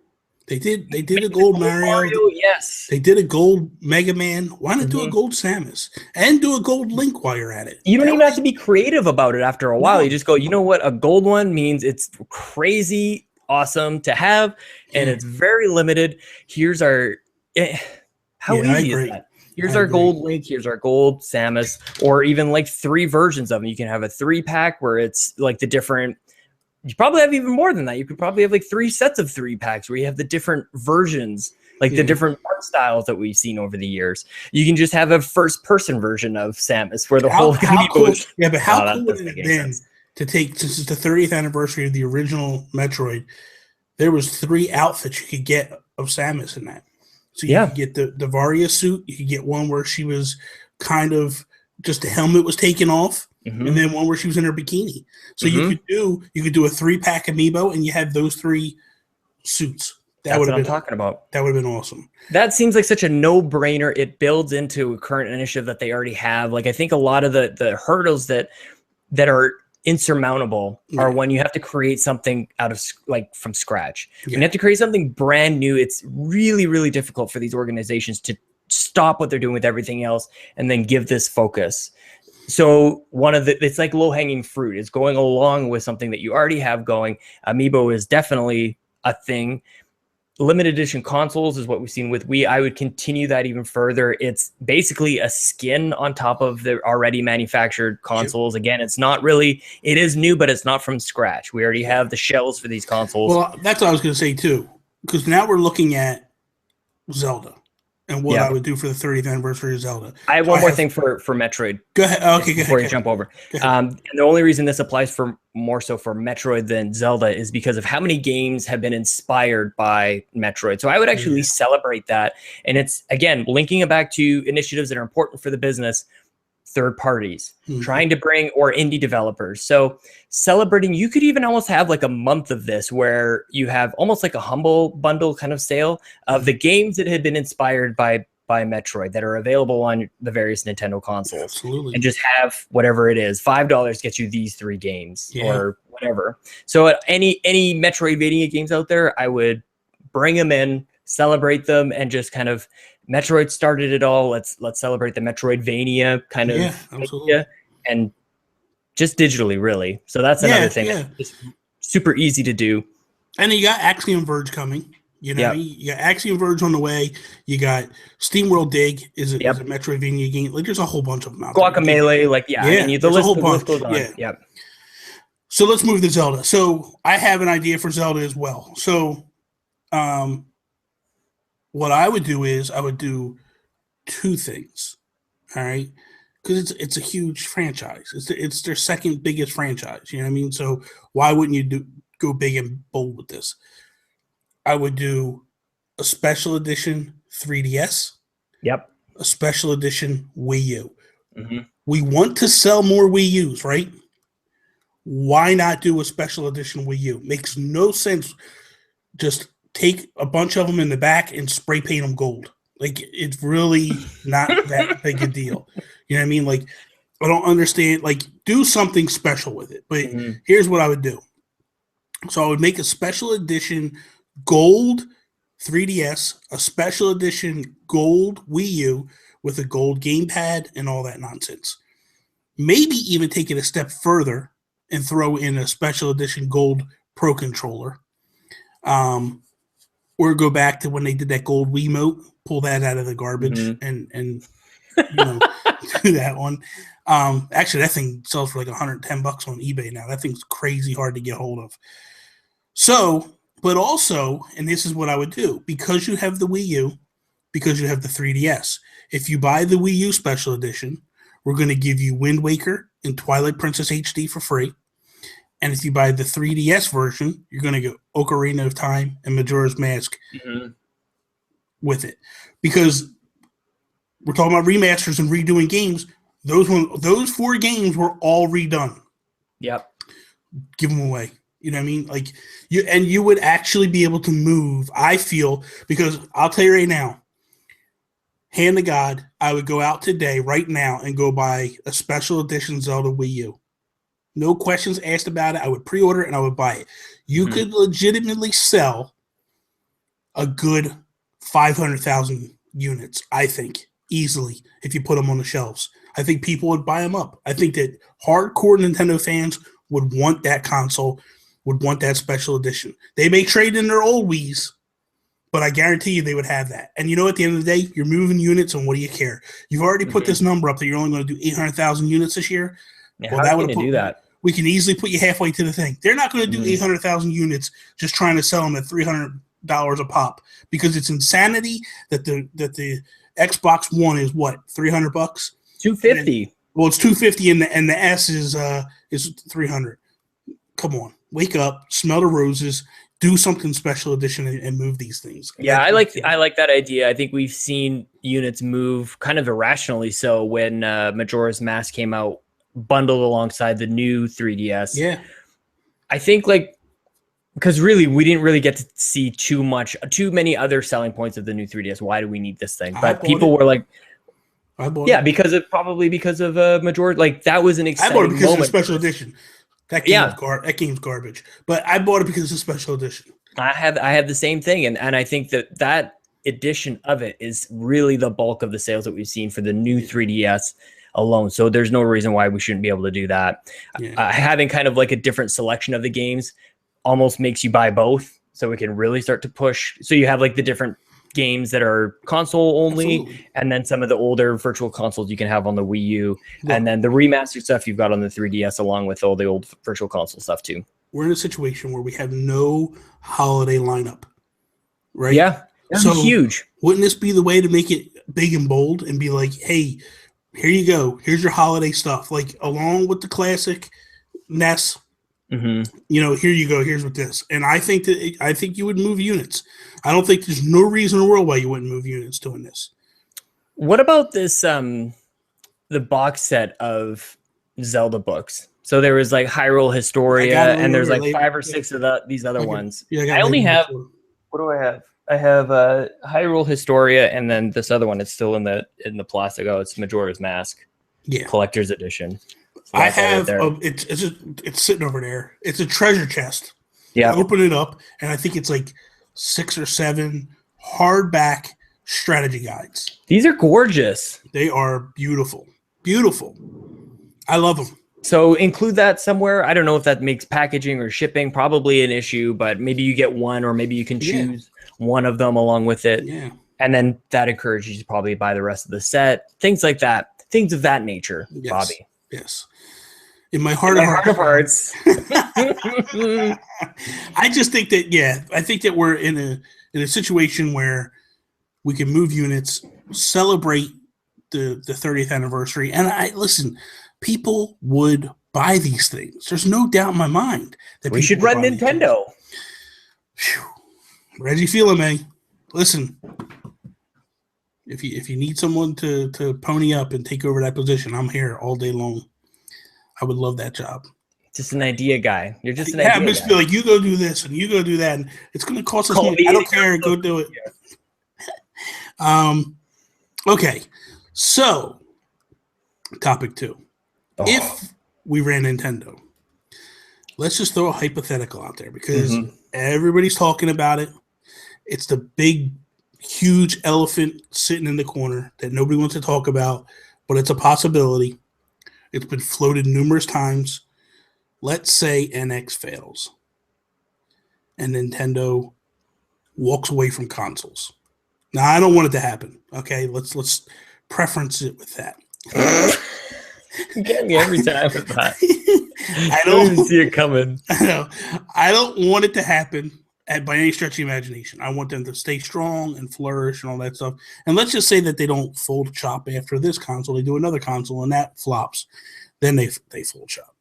[SPEAKER 2] They did a gold Mario.
[SPEAKER 3] Yes.
[SPEAKER 2] They did a gold Mega Man. Why not do a gold Samus? And do a gold Link while you're at it.
[SPEAKER 3] You don't even have to be creative about it after a while. You just go, you know what? A gold one means it's crazy awesome to have, and it's very limited. Here's our how easy is that? Here's our gold Link, here's our gold Samus, or even like 3 versions of them. You can have a 3-pack where it's like the different. You probably have even more than that. You could probably have like 3 sets of 3-packs where you have the different versions, like the different art styles that we've seen over the years. You can just have a first-person version of Samus where the whole
[SPEAKER 2] cool, but how cool would it have been to take, since it's the 30th anniversary of the original Metroid, there was 3 outfits you could get of Samus in that. So you could get the Varia suit, you could get one where she was kind of just the helmet was taken off, and then one where she was in her bikini. So you could do a 3-pack Amiibo, and you had those 3 suits.
[SPEAKER 3] That's what I'm talking about.
[SPEAKER 2] That would have been awesome.
[SPEAKER 3] That seems like such a no-brainer. It builds into a current initiative that they already have. Like, I think a lot of the hurdles that are insurmountable are when you have to create something out of from scratch. When you have to create something brand new, it's really, really difficult for these organizations to stop what they're doing with everything else and then give this focus. So it's like low-hanging fruit. It's going along with something that you already have going. Amiibo is definitely a thing. Limited edition consoles is what we've seen with Wii. I would continue that even further. It's basically a skin on top of the already manufactured consoles. Again, it is new, but it's not from scratch. We already have the shells for these consoles.
[SPEAKER 2] Well, that's what I was going to say too, because now we're looking at Zelda and what I would do for the 30th anniversary of Zelda.
[SPEAKER 3] I have one more thing for Metroid.
[SPEAKER 2] Go ahead. Okay,
[SPEAKER 3] before you jump over. And the only reason this applies more so for Metroid than Zelda is because of how many games have been inspired by Metroid. So I would actually celebrate that. And it's, again, linking it back to initiatives that are important for the business, third parties, trying to bring, or indie developers. So celebrating, you could even almost have like a month of this where you have almost like a humble bundle kind of sale of the games that had been inspired by Metroid that are available on the various Nintendo consoles.
[SPEAKER 2] Absolutely.
[SPEAKER 3] And just have whatever it is. $5 gets you these 3 games or whatever. So any Metroidvania games out there, I would bring them in, celebrate them, and just kind of Metroid started it all. Let's celebrate the Metroidvania kind of idea, and just digitally, really. So that's another thing. It's super easy to do.
[SPEAKER 2] And you got Axiom Verge coming. You know, you got Axiom Verge on the way. You got SteamWorld Dig is a Metroidvania game. Like, there's a whole bunch of them out there.
[SPEAKER 3] Guacamelee, I mean, the list goes on. Yeah.
[SPEAKER 2] So let's move to Zelda. So I have an idea for Zelda as well. So, what I would do is I would do 2 things, all right? Because it's a huge franchise. It's their second biggest franchise. You know what I mean? So why wouldn't you go big and bold with this? I would do a special edition 3DS.
[SPEAKER 3] Yep.
[SPEAKER 2] A special edition Wii U. We want to sell more Wii U's, right? Why not do a special edition Wii U? Makes no sense. Just take a bunch of them in the back and spray paint them gold. Like, it's really not that big a deal. You know what I mean? Like, I don't understand. Like, do something special with it. But here's what I would do. So I would make a special edition gold 3DS, a special edition gold Wii U with a gold gamepad and all that nonsense. Maybe even take it a step further and throw in a special edition gold Pro Controller. Or go back to when they did that gold Wiimote, pull that out of the garbage and do that one. Actually, that thing sells for like $110 on eBay now. That thing's crazy hard to get hold of. So, but also, and this is what I would do, because you have the Wii U, because you have the 3DS, if you buy the Wii U Special Edition, we're going to give you Wind Waker and Twilight Princess HD for free. And if you buy the 3DS version, you're going to get Ocarina of Time and Majora's Mask with it. Because we're talking about remasters and redoing games. Those 4 games were all redone.
[SPEAKER 3] Yep.
[SPEAKER 2] Give them away. You know what I mean? Like, you would actually be able to move, I feel, because I'll tell you right now, hand to God, I would go out today, right now, and go buy a special edition Zelda Wii U. No questions asked about it. I would pre-order it and I would buy it. You could legitimately sell a good 500,000 units, I think, easily, if you put them on the shelves. I think people would buy them up. I think that hardcore Nintendo fans would want that console, would want that special edition. They may trade in their old Wiis, but I guarantee you they would have that. And you know, at the end of the day, you're moving units, and what do you care? You've already put this number up that you're only going to do 800,000 units this year.
[SPEAKER 3] Yeah, well, that would do that.
[SPEAKER 2] We can easily put you halfway to the thing. They're not going to do 800,000 units just trying to sell them at $300 a pop, because it's insanity that the Xbox One is what, $300?
[SPEAKER 3] $250.
[SPEAKER 2] Well, it's $250, and the S is $300. Come on, wake up, smell the roses, do something special edition, and move these things.
[SPEAKER 3] Yeah, I like that idea. I think we've seen units move kind of irrationally. So when Majora's Mask came out, bundled alongside the new 3DS.
[SPEAKER 2] Yeah.
[SPEAKER 3] I think, like, because really we didn't really get to see too many other selling points of the new 3DS. Why do we need this thing? But people were like, because of Majora. Like, that was an exciting moment.
[SPEAKER 2] I bought it because of the special edition. That game's garbage. But I bought it because it's a special edition.
[SPEAKER 3] I have the same thing, and I think that edition of it is really the bulk of the sales that we've seen for the new 3DS alone. So there's no reason why we shouldn't be able to do that. Having kind of like a different selection of the games almost makes you buy both, so we can really start to push. So you have like the different games that are console only,
[SPEAKER 2] Absolutely.
[SPEAKER 3] and then some of the older virtual consoles you can have on the Wii U, and then the remastered stuff you've got on the 3DS, along with all the old virtual console stuff too.
[SPEAKER 2] We're in a situation where we have no holiday lineup, right?
[SPEAKER 3] Yeah, that'd be huge.
[SPEAKER 2] Wouldn't this be the way to make it big and bold and be like, hey, here you go. Here's your holiday stuff. Like, along with the classic NES, here you go. Here's what this. And I think you would move units. I don't think there's no reason in the world why you wouldn't move units doing this.
[SPEAKER 3] What about this, the box set of Zelda books? So there was like Hyrule Historia, and there's like 5 or 6 of these other ones.
[SPEAKER 2] Yeah,
[SPEAKER 3] I only have, what do I have? I have Hyrule Historia, and then this other one. It's still in the plastic. Oh, it's Majora's Mask, collector's edition. So
[SPEAKER 2] I have it's sitting over there. It's a treasure chest.
[SPEAKER 3] Yeah,
[SPEAKER 2] I open it up, and I think it's like 6 or 7 hardback strategy guides.
[SPEAKER 3] These are gorgeous.
[SPEAKER 2] They are beautiful, beautiful. I love them.
[SPEAKER 3] So include that somewhere. I don't know if that makes packaging or shipping probably an issue, but maybe you get one, or maybe you can choose one of them along with it.
[SPEAKER 2] Yeah.
[SPEAKER 3] And then that encourages you to probably buy the rest of the set. Things like that. Things of that nature, Bobby.
[SPEAKER 2] Yes. In my heart of hearts. I just think that, I think that we're in a situation where we can move units, celebrate the 30th anniversary. And listen, people would buy these things. There's no doubt in my mind that
[SPEAKER 3] we should run Nintendo.
[SPEAKER 2] Reggie Fils-Aimé, listen, if you need someone to pony up and take over that position, I'm here all day long. I would love that job.
[SPEAKER 3] Just an idea guy. You're just an idea guy.
[SPEAKER 2] I'm just be like, you go do this and you go do that, and it's going to cost us money. I don't care. Go do it. Okay, so topic 2. If we ran Nintendo, let's just throw a hypothetical out there, because everybody's talking about it. It's the big, huge elephant sitting in the corner that nobody wants to talk about, but it's a possibility. It's been floated numerous times. Let's say NX fails and Nintendo walks away from consoles. Now, I don't want it to happen. Okay, let's preference it with that.
[SPEAKER 3] You get me every time with that.
[SPEAKER 2] I don't
[SPEAKER 3] even see it coming.
[SPEAKER 2] I don't want it to happen by any stretch of the imagination. I want them to stay strong and flourish and all that stuff. And let's just say that they don't fold shop after this console. They do another console and that flops. Then they fold shop.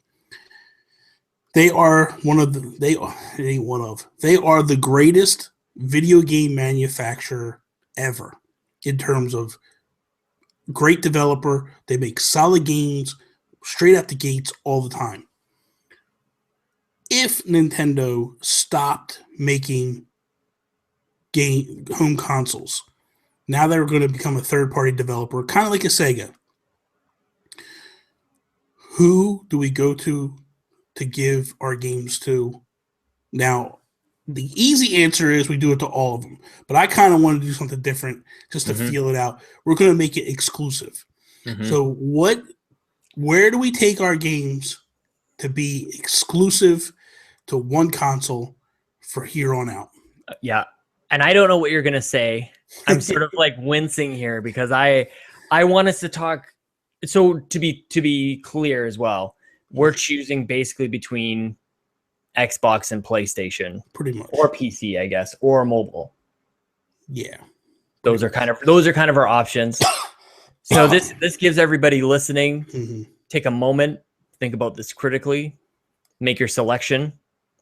[SPEAKER 2] They are they are the greatest video game manufacturer ever in terms of great developer. They make solid games straight out the gates all the time. If Nintendo stopped making home consoles, now they're going to become a third-party developer, kind of like a Sega. Who do we go to give our games to? Now, the easy answer is we do it to all of them, but I kind of want to do something different just to feel it out. We're going to make it exclusive. So where do we take our games to be exclusive to one console for here on out?
[SPEAKER 3] Yeah. And I don't know what you're going to say. I'm sort of like wincing here because I want us to talk. So to be clear as well, we're choosing basically between Xbox and PlayStation,
[SPEAKER 2] pretty much,
[SPEAKER 3] or PC, I guess, or mobile.
[SPEAKER 2] Yeah,
[SPEAKER 3] those are kind of our options. So this gives everybody listening take a moment, think about this critically, make your selection,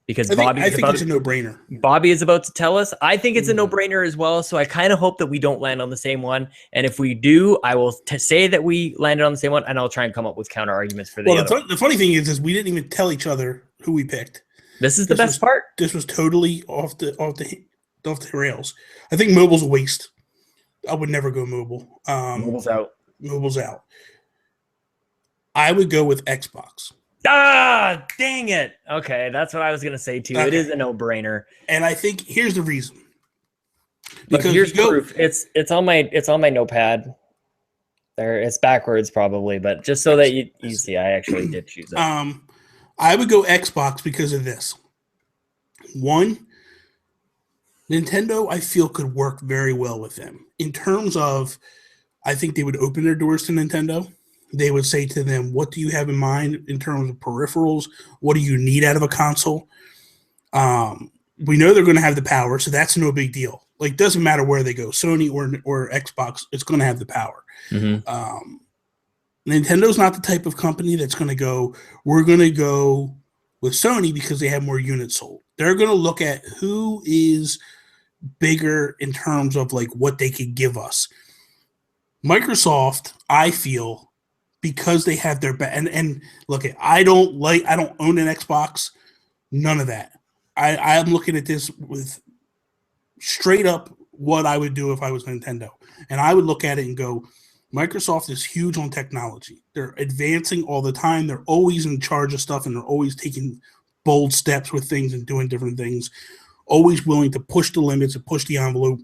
[SPEAKER 3] because I think
[SPEAKER 2] it's a no-brainer.
[SPEAKER 3] Bobby is about to tell us. I think it's a no-brainer as well. So I kind of hope that we don't land on the same one. And if we do, I will say that we landed on the same one, and I'll try and come up with counter arguments for the other one.
[SPEAKER 2] The funny thing is we didn't even tell each other who we picked.
[SPEAKER 3] This is the best part.
[SPEAKER 2] This was totally off the rails. I think mobile's a waste. I would never go mobile.
[SPEAKER 3] Mobile's out.
[SPEAKER 2] Mobile's out. I would go with Xbox.
[SPEAKER 3] Ah, dang it. Okay, that's what I was going to say too. Okay. It is a no-brainer.
[SPEAKER 2] And I think here's the reason.
[SPEAKER 3] But
[SPEAKER 2] Because
[SPEAKER 3] here's
[SPEAKER 2] you go,
[SPEAKER 3] proof. It's on my notepad. There, it's backwards probably, but just so that you see, I actually did choose it.
[SPEAKER 2] I would go Xbox because of this. One, Nintendo, I feel, could work very well with them in terms of, I think they would open their doors to Nintendo. They would say to them, what do you have in mind in terms of peripherals? What do you need out of a console? We know they're going to have the power, so that's no big deal. Like, doesn't matter where they go, Sony or Xbox, it's going to have the power.
[SPEAKER 3] Mm-hmm.
[SPEAKER 2] Nintendo's not the type of company that's going to go, we're going to go with Sony because they have more units sold. They're going to look at who is bigger in terms of like what they could give us. Microsoft, I feel, because they have their and look at, I don't own an Xbox, none of that. I'm looking at this with straight up what I would do if I was Nintendo, and I would look at it and go, Microsoft is huge on technology. They're advancing all the time. They're always in charge of stuff, and they're always taking bold steps with things and doing different things. Always willing to push the limits and push the envelope.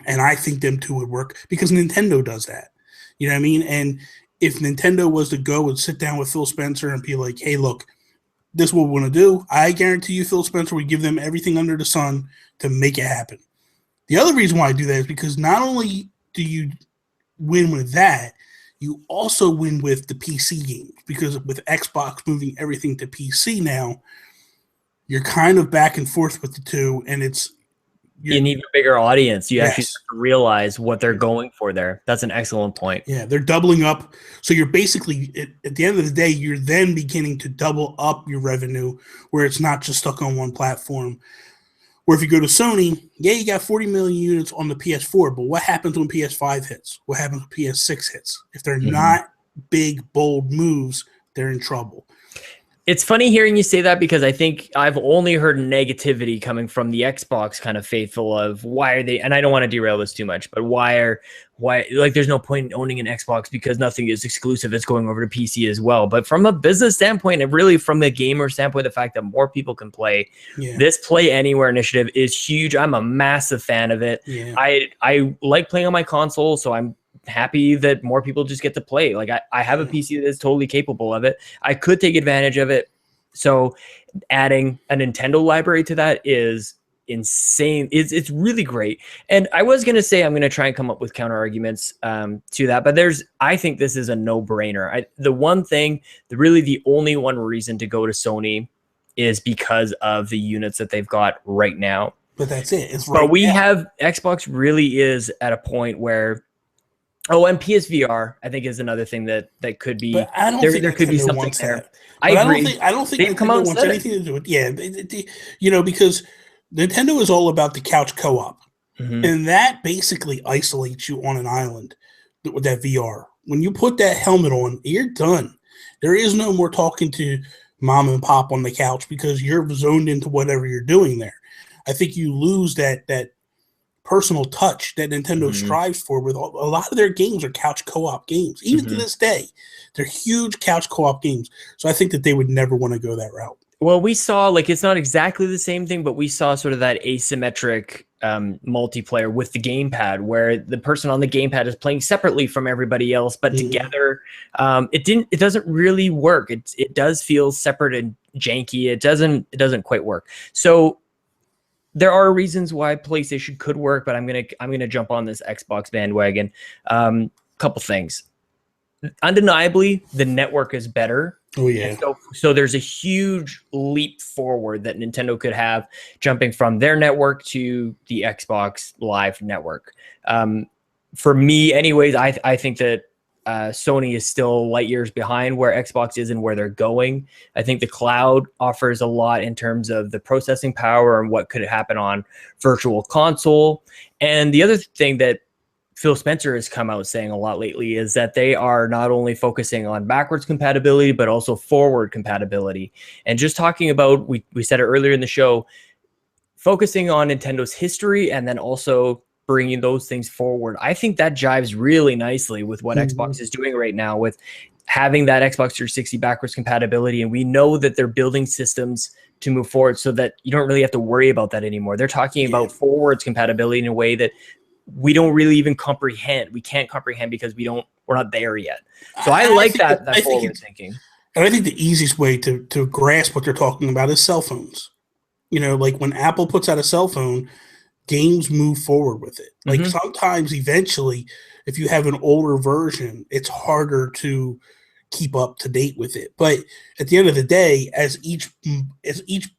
[SPEAKER 2] And I think them two would work because Nintendo does that. You know what I mean? And if Nintendo was to go and sit down with Phil Spencer and be like, hey, look, this is what we want to do, I guarantee you Phil Spencer would give them everything under the sun to make it happen. The other reason why I do that is because not only do you win with that, you also win with the PC games, because with Xbox moving everything to PC now, you're kind of back and forth with the two, and
[SPEAKER 3] you need a bigger audience. You actually
[SPEAKER 2] Yes.
[SPEAKER 3] have to realize what they're going for there. That's an excellent point.
[SPEAKER 2] Yeah, they're doubling up. So you're basically, at the end of the day, you're then beginning to double up your revenue where it's not just stuck on one platform. Where if you go to Sony, yeah, you got 40 million units on the PS4, but what happens when PS5 hits? What happens when PS6 hits? If they're not big, bold moves, they're in trouble.
[SPEAKER 3] It's funny hearing you say that, because I think I've only heard negativity coming from the Xbox kind of faithful of why are they, and I don't want to derail this too much, but why like there's no point in owning an Xbox because nothing is exclusive. It's going over to PC as well. But from a business standpoint, and really from the gamer standpoint, the fact that more people can play, this Play Anywhere initiative is huge. I'm a massive fan of it.
[SPEAKER 2] Yeah.
[SPEAKER 3] I like playing on my console, so I'm happy that more people just get to play. Like I have a PC that is totally capable of it. I could take advantage of it. So adding a Nintendo library to that is insane. It's really great. And I was going to say, I'm going to try and come up with counter arguments to that, but I think this is a no-brainer. The only one reason to go to Sony is because of the units that they've got right now.
[SPEAKER 2] But that's it.
[SPEAKER 3] Xbox really is at a point where, and PSVR, I think, is another thing that could be.
[SPEAKER 2] But I don't think
[SPEAKER 3] there could be
[SPEAKER 2] Nintendo
[SPEAKER 3] something
[SPEAKER 2] wants
[SPEAKER 3] there.
[SPEAKER 2] that.
[SPEAKER 3] I agree.
[SPEAKER 2] I don't think
[SPEAKER 3] They've come out
[SPEAKER 2] Nintendo
[SPEAKER 3] and
[SPEAKER 2] wants
[SPEAKER 3] said
[SPEAKER 2] anything to do with it. Yeah, because Nintendo is all about the couch co-op, and that basically isolates you on an island with that VR. When you put that helmet on, you're done. There is no more talking to mom and pop on the couch because you're zoned into whatever you're doing there. I think you lose that personal touch that Nintendo strives for. With a lot of their games are couch co-op games. Even to this day, they're huge couch co-op games. So I think that they would never want to go that route.
[SPEAKER 3] Well, we saw, like, it's not exactly the same thing, but we saw sort of that asymmetric multiplayer with the gamepad, where the person on the gamepad is playing separately from everybody else, but together. It doesn't really work. It does feel separate and janky. It doesn't quite work. So there are reasons why PlayStation could work, but I'm gonna jump on this Xbox bandwagon. Couple things. Undeniably, the network is better.
[SPEAKER 2] Oh yeah.
[SPEAKER 3] So there's a huge leap forward that Nintendo could have, jumping from their network to the Xbox Live network. For me, anyways, I think that Sony is still light years behind where Xbox is and where they're going. I think the cloud offers a lot in terms of the processing power and what could happen on virtual console. And the other thing that Phil Spencer has come out saying a lot lately is that they are not only focusing on backwards compatibility, but also forward compatibility. And just talking about, we said it earlier in the show, focusing on Nintendo's history and then also bringing those things forward. I think that jives really nicely with what Xbox is doing right now with having that Xbox 360 backwards compatibility. And we know that they're building systems to move forward so that you don't really have to worry about that anymore. They're talking about forwards compatibility in a way that we don't really even comprehend. We can't comprehend because we're not there yet. So I like that forward thinking.
[SPEAKER 2] And I think the easiest way to grasp what they're talking about is cell phones. You know, like when Apple puts out a cell phone, games move forward with it. Like sometimes eventually, if you have an older version, it's harder to keep up to date with it. But at the end of the day, as each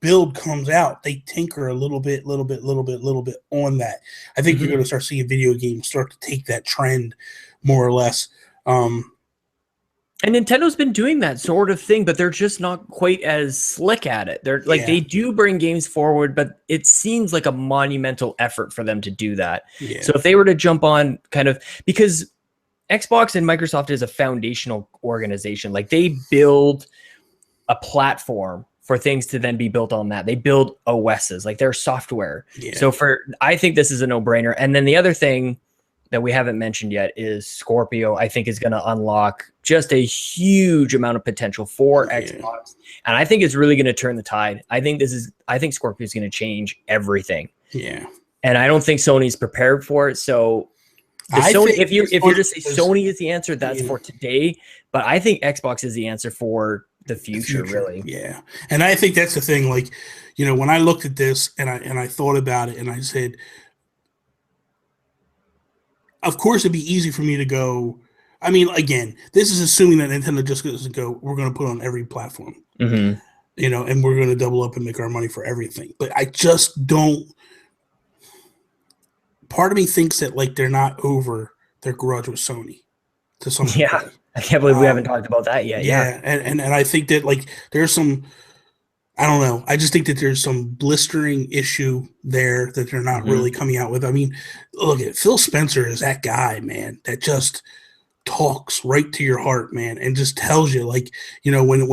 [SPEAKER 2] build comes out, they tinker a little bit on that. I think you're going to start seeing video games start to take that trend more or less.
[SPEAKER 3] And Nintendo's been doing that sort of thing, but they're just not quite as slick at it. They're like they do bring games forward, but it seems like a monumental effort for them to do that. Yeah. So if they were to jump on because Xbox and Microsoft is a foundational organization. Like they build a platform for things to then be built on that. They build OSs, like their software. Yeah. So I think this is a no-brainer. And then the other thing that we haven't mentioned yet is Scorpio, I think is going to unlock just a huge amount of potential for Xbox. And I think it's really going to turn the tide. I think Scorpio is going to change everything. Yeah. And I don't think Sony's prepared for it. So if you're to say Sony is the answer, that's for today. But I think Xbox is the answer for the future, really.
[SPEAKER 2] Yeah. And I think that's the thing. Like, you know, when I looked at this and I thought about it and I said, of course, it'd be easy for me to go. I mean, again, this is assuming that Nintendo just doesn't go, we're going to put on every platform, you know, and we're going to double up and make our money for everything. But I just don't. Part of me thinks that like they're not over their grudge with Sony to some degree.
[SPEAKER 3] Yeah, I can't believe we haven't talked about that yet. Yeah.
[SPEAKER 2] And I think that like there's some, I don't know. I just think that there's some blistering issue there that they're not really coming out with. I mean, look at Phil Spencer is that guy, man, that just talks right to your heart, man, and just tells you like, you know, when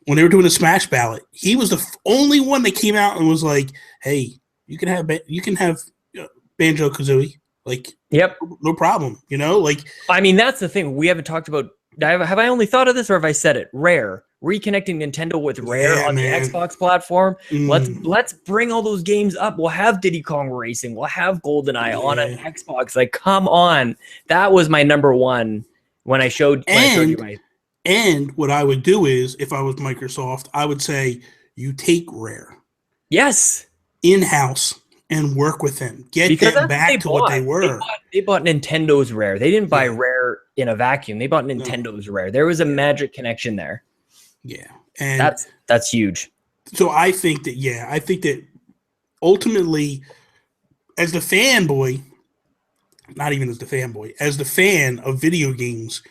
[SPEAKER 2] they were doing the Smash ballot, he was the only one that came out and was like, hey, you can have Banjo-Kazooie, like, no problem, you know, like.
[SPEAKER 3] I mean, that's the thing we haven't talked about. Have I only thought of this, or have I said it? Rare, reconnecting Nintendo with Rare on the Xbox platform. Let's bring all those games up. We'll have Diddy Kong Racing. We'll have GoldenEye on an Xbox. Like, come on, that was my number one when I showed you my.
[SPEAKER 2] And what I would do is, if I was Microsoft, I would say you take Rare, in-house. And work with them. Get them back to what they were.
[SPEAKER 3] They bought Nintendo's Rare. They didn't buy Rare in a vacuum. They bought Nintendo's Rare. There was a magic connection there.
[SPEAKER 2] Yeah. And
[SPEAKER 3] that's huge.
[SPEAKER 2] So I think that ultimately, as the fanboy, not even as the fanboy, as the fan of video games,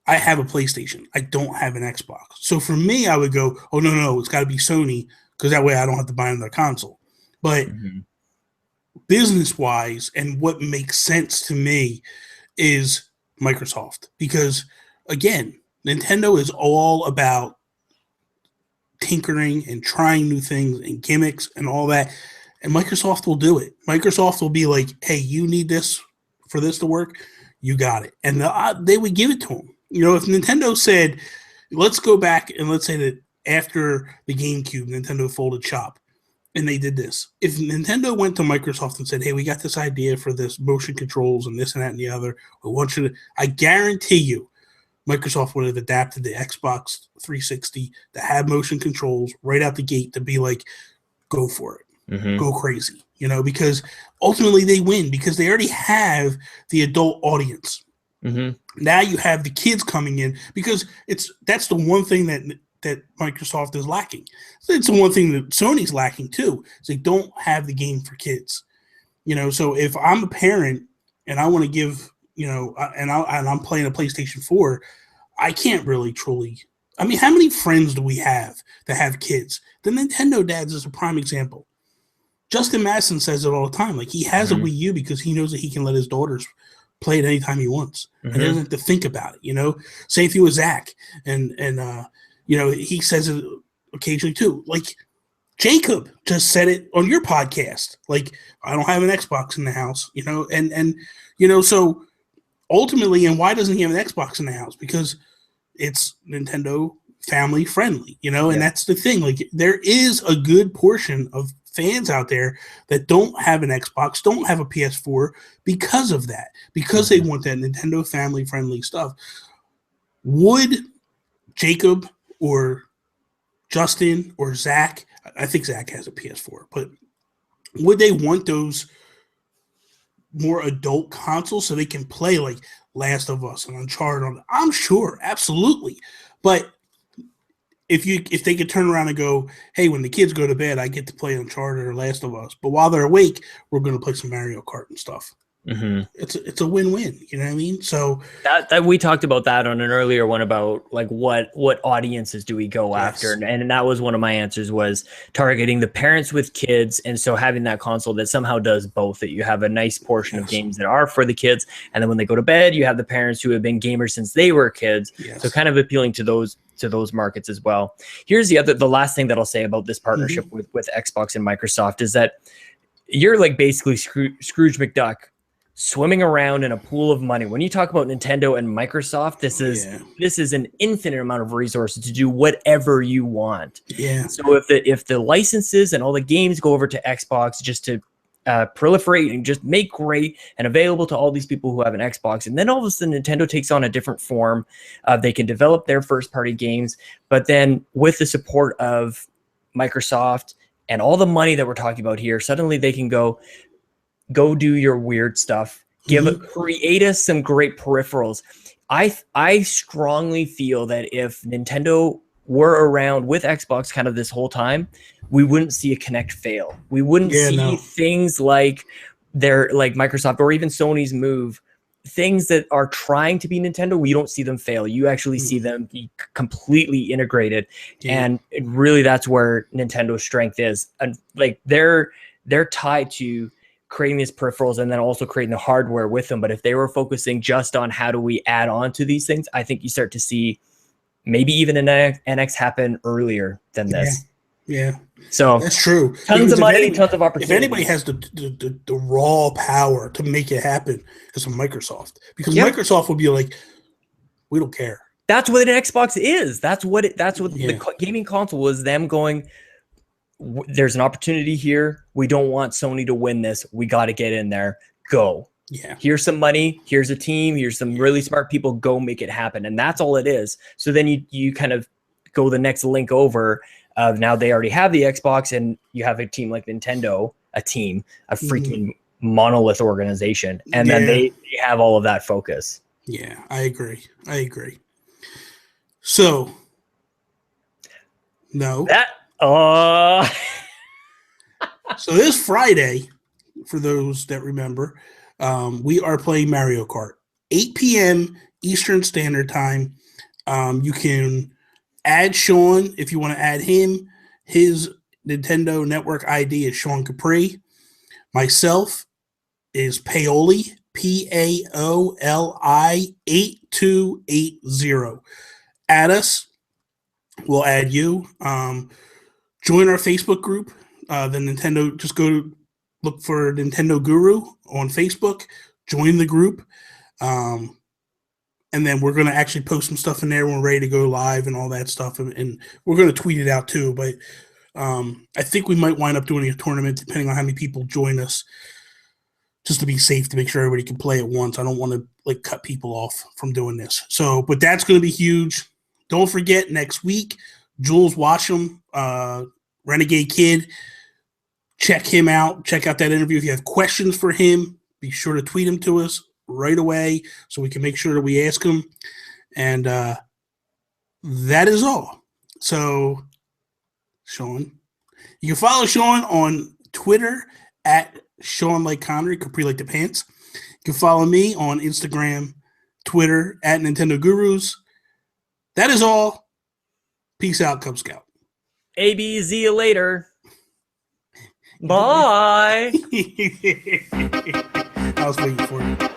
[SPEAKER 2] I have a PlayStation. I don't have an Xbox. So for me, I would go, oh, no, it's got to be Sony, because that way I don't have to buy another console. But business-wise, and what makes sense to me is Microsoft, because again, Nintendo is all about tinkering and trying new things and gimmicks and all that, and Microsoft will do it. Microsoft will be like, hey, you need this for this to work, you got it, and they would give it to them. You know, if Nintendo said, let's go back and let's say that after the GameCube, Nintendo folded shop, and they did this. If Nintendo went to Microsoft and said, hey, we got this idea for this motion controls and this and that and the other, we want you to, I guarantee you, Microsoft would have adapted the Xbox 360 to have motion controls right out the gate to be like, go for it, go crazy, you know, because ultimately they win because they already have the adult audience. Now you have the kids coming in because that's the one thing that Microsoft is lacking. It's the one thing that Sony's lacking too. Is they don't have the game for kids. You know, so if I'm a parent and I want to give, you know, and I'm playing a PlayStation 4, I can't really truly. I mean, how many friends do we have that have kids? The Nintendo dads is a prime example. Justin Madison says it all the time. Like, he has a Wii U because he knows that he can let his daughters play it anytime he wants. And he doesn't have to think about it, you know? Same thing with Zach. And you know, he says it occasionally too. Like, Jacob just said it on your podcast. Like, I don't have an Xbox in the house, and so ultimately, and why doesn't he have an Xbox in the house? Because it's Nintendo family friendly, and that's the thing. Like, there is a good portion of fans out there that don't have an Xbox, don't have a PS4 because of that, because they want that Nintendo family friendly stuff. Would Jacob or Justin or Zach, I think Zach has a PS4, but would they want those more adult consoles so they can play like Last of Us and Uncharted? I'm sure, absolutely. But if they could turn around and go, hey, when the kids go to bed, I get to play Uncharted or Last of Us, but while they're awake, we're going to play some Mario Kart and stuff. Mm-hmm. It's a win-win. You know what I mean? So
[SPEAKER 3] that we talked about that on an earlier one about like what audiences do we go after, and that was one of my answers was targeting the parents with kids, and so having that console that somehow does both. That you have a nice portion of games that are for the kids, and then when they go to bed, you have the parents who have been gamers since they were kids. So kind of appealing to those markets as well. Here's the last thing that I'll say about this partnership with Xbox and Microsoft is that you're like basically Scrooge McDuck swimming around in a pool of money. When you talk about Nintendo and Microsoft, this is an infinite amount of resources to do whatever you want.
[SPEAKER 2] Yeah.
[SPEAKER 3] So if the licenses and all the games go over to Xbox just to proliferate and just make great and available to all these people who have an Xbox, and then all of a sudden Nintendo takes on a different form. They can develop their first party games, but then with the support of Microsoft and all the money that we're talking about here, suddenly they can go do your weird stuff. Create us some great peripherals. I strongly feel that if Nintendo were around with Xbox kind of this whole time, we wouldn't see a Kinect fail. We wouldn't see things like Microsoft or even Sony's Move, things that are trying to be Nintendo. We don't see them fail. You actually see them be completely integrated, and really that's where Nintendo's strength is. And like they're tied to creating these peripherals and then also creating the hardware with them. But if they were focusing just on how do we add on to these things, I think you start to see maybe even an NX happen earlier than this.
[SPEAKER 2] Yeah.
[SPEAKER 3] So
[SPEAKER 2] that's true.
[SPEAKER 3] Tons of money, tons of opportunity.
[SPEAKER 2] If anybody has the raw power to make it happen, it's Microsoft. Because Microsoft would be like, we don't care.
[SPEAKER 3] That's what an Xbox is. That's what the gaming console was, them going, there's an opportunity here. We don't want Sony to win this. We got to get in there. Go.
[SPEAKER 2] Yeah.
[SPEAKER 3] Here's some money. Here's a team. Here's some really smart people. Go make it happen. And that's all it is. So then you kind of go the next link over of now they already have the Xbox and you have a team like Nintendo, a freaking monolith organization. And then they have all of that focus.
[SPEAKER 2] Yeah, I agree. So, no. So this Friday, for those that remember, we are playing Mario Kart, 8 p.m. Eastern Standard Time. You can add Sean if you want to add him. His Nintendo Network ID is Sean Capri. Myself is Paoli, Paoli 8280. Add us. We'll add you. Join our Facebook group. Just go look for Nintendo Guru on Facebook. Join the group. And then we're going to actually post some stuff in there when we're ready to go live and all that stuff. And we're going to tweet it out too. But I think we might wind up doing a tournament depending on how many people join us, just to be safe, to make sure everybody can play at once. I don't want to cut people off from doing this. So, but that's going to be huge. Don't forget, next week, Jules Washam, Renegade Kid. Check him out. Check out that interview. If you have questions for him, be sure to tweet him to us right away so we can make sure that we ask him. And that is all. So, Sean, you can follow Sean on Twitter at Sean Like Connery, Capri Like the Pants. You can follow me on Instagram, Twitter at Nintendo Gurus. That is all. Peace out, Cub Scout.
[SPEAKER 3] ABZ you later. Bye.
[SPEAKER 2] I was waiting for you.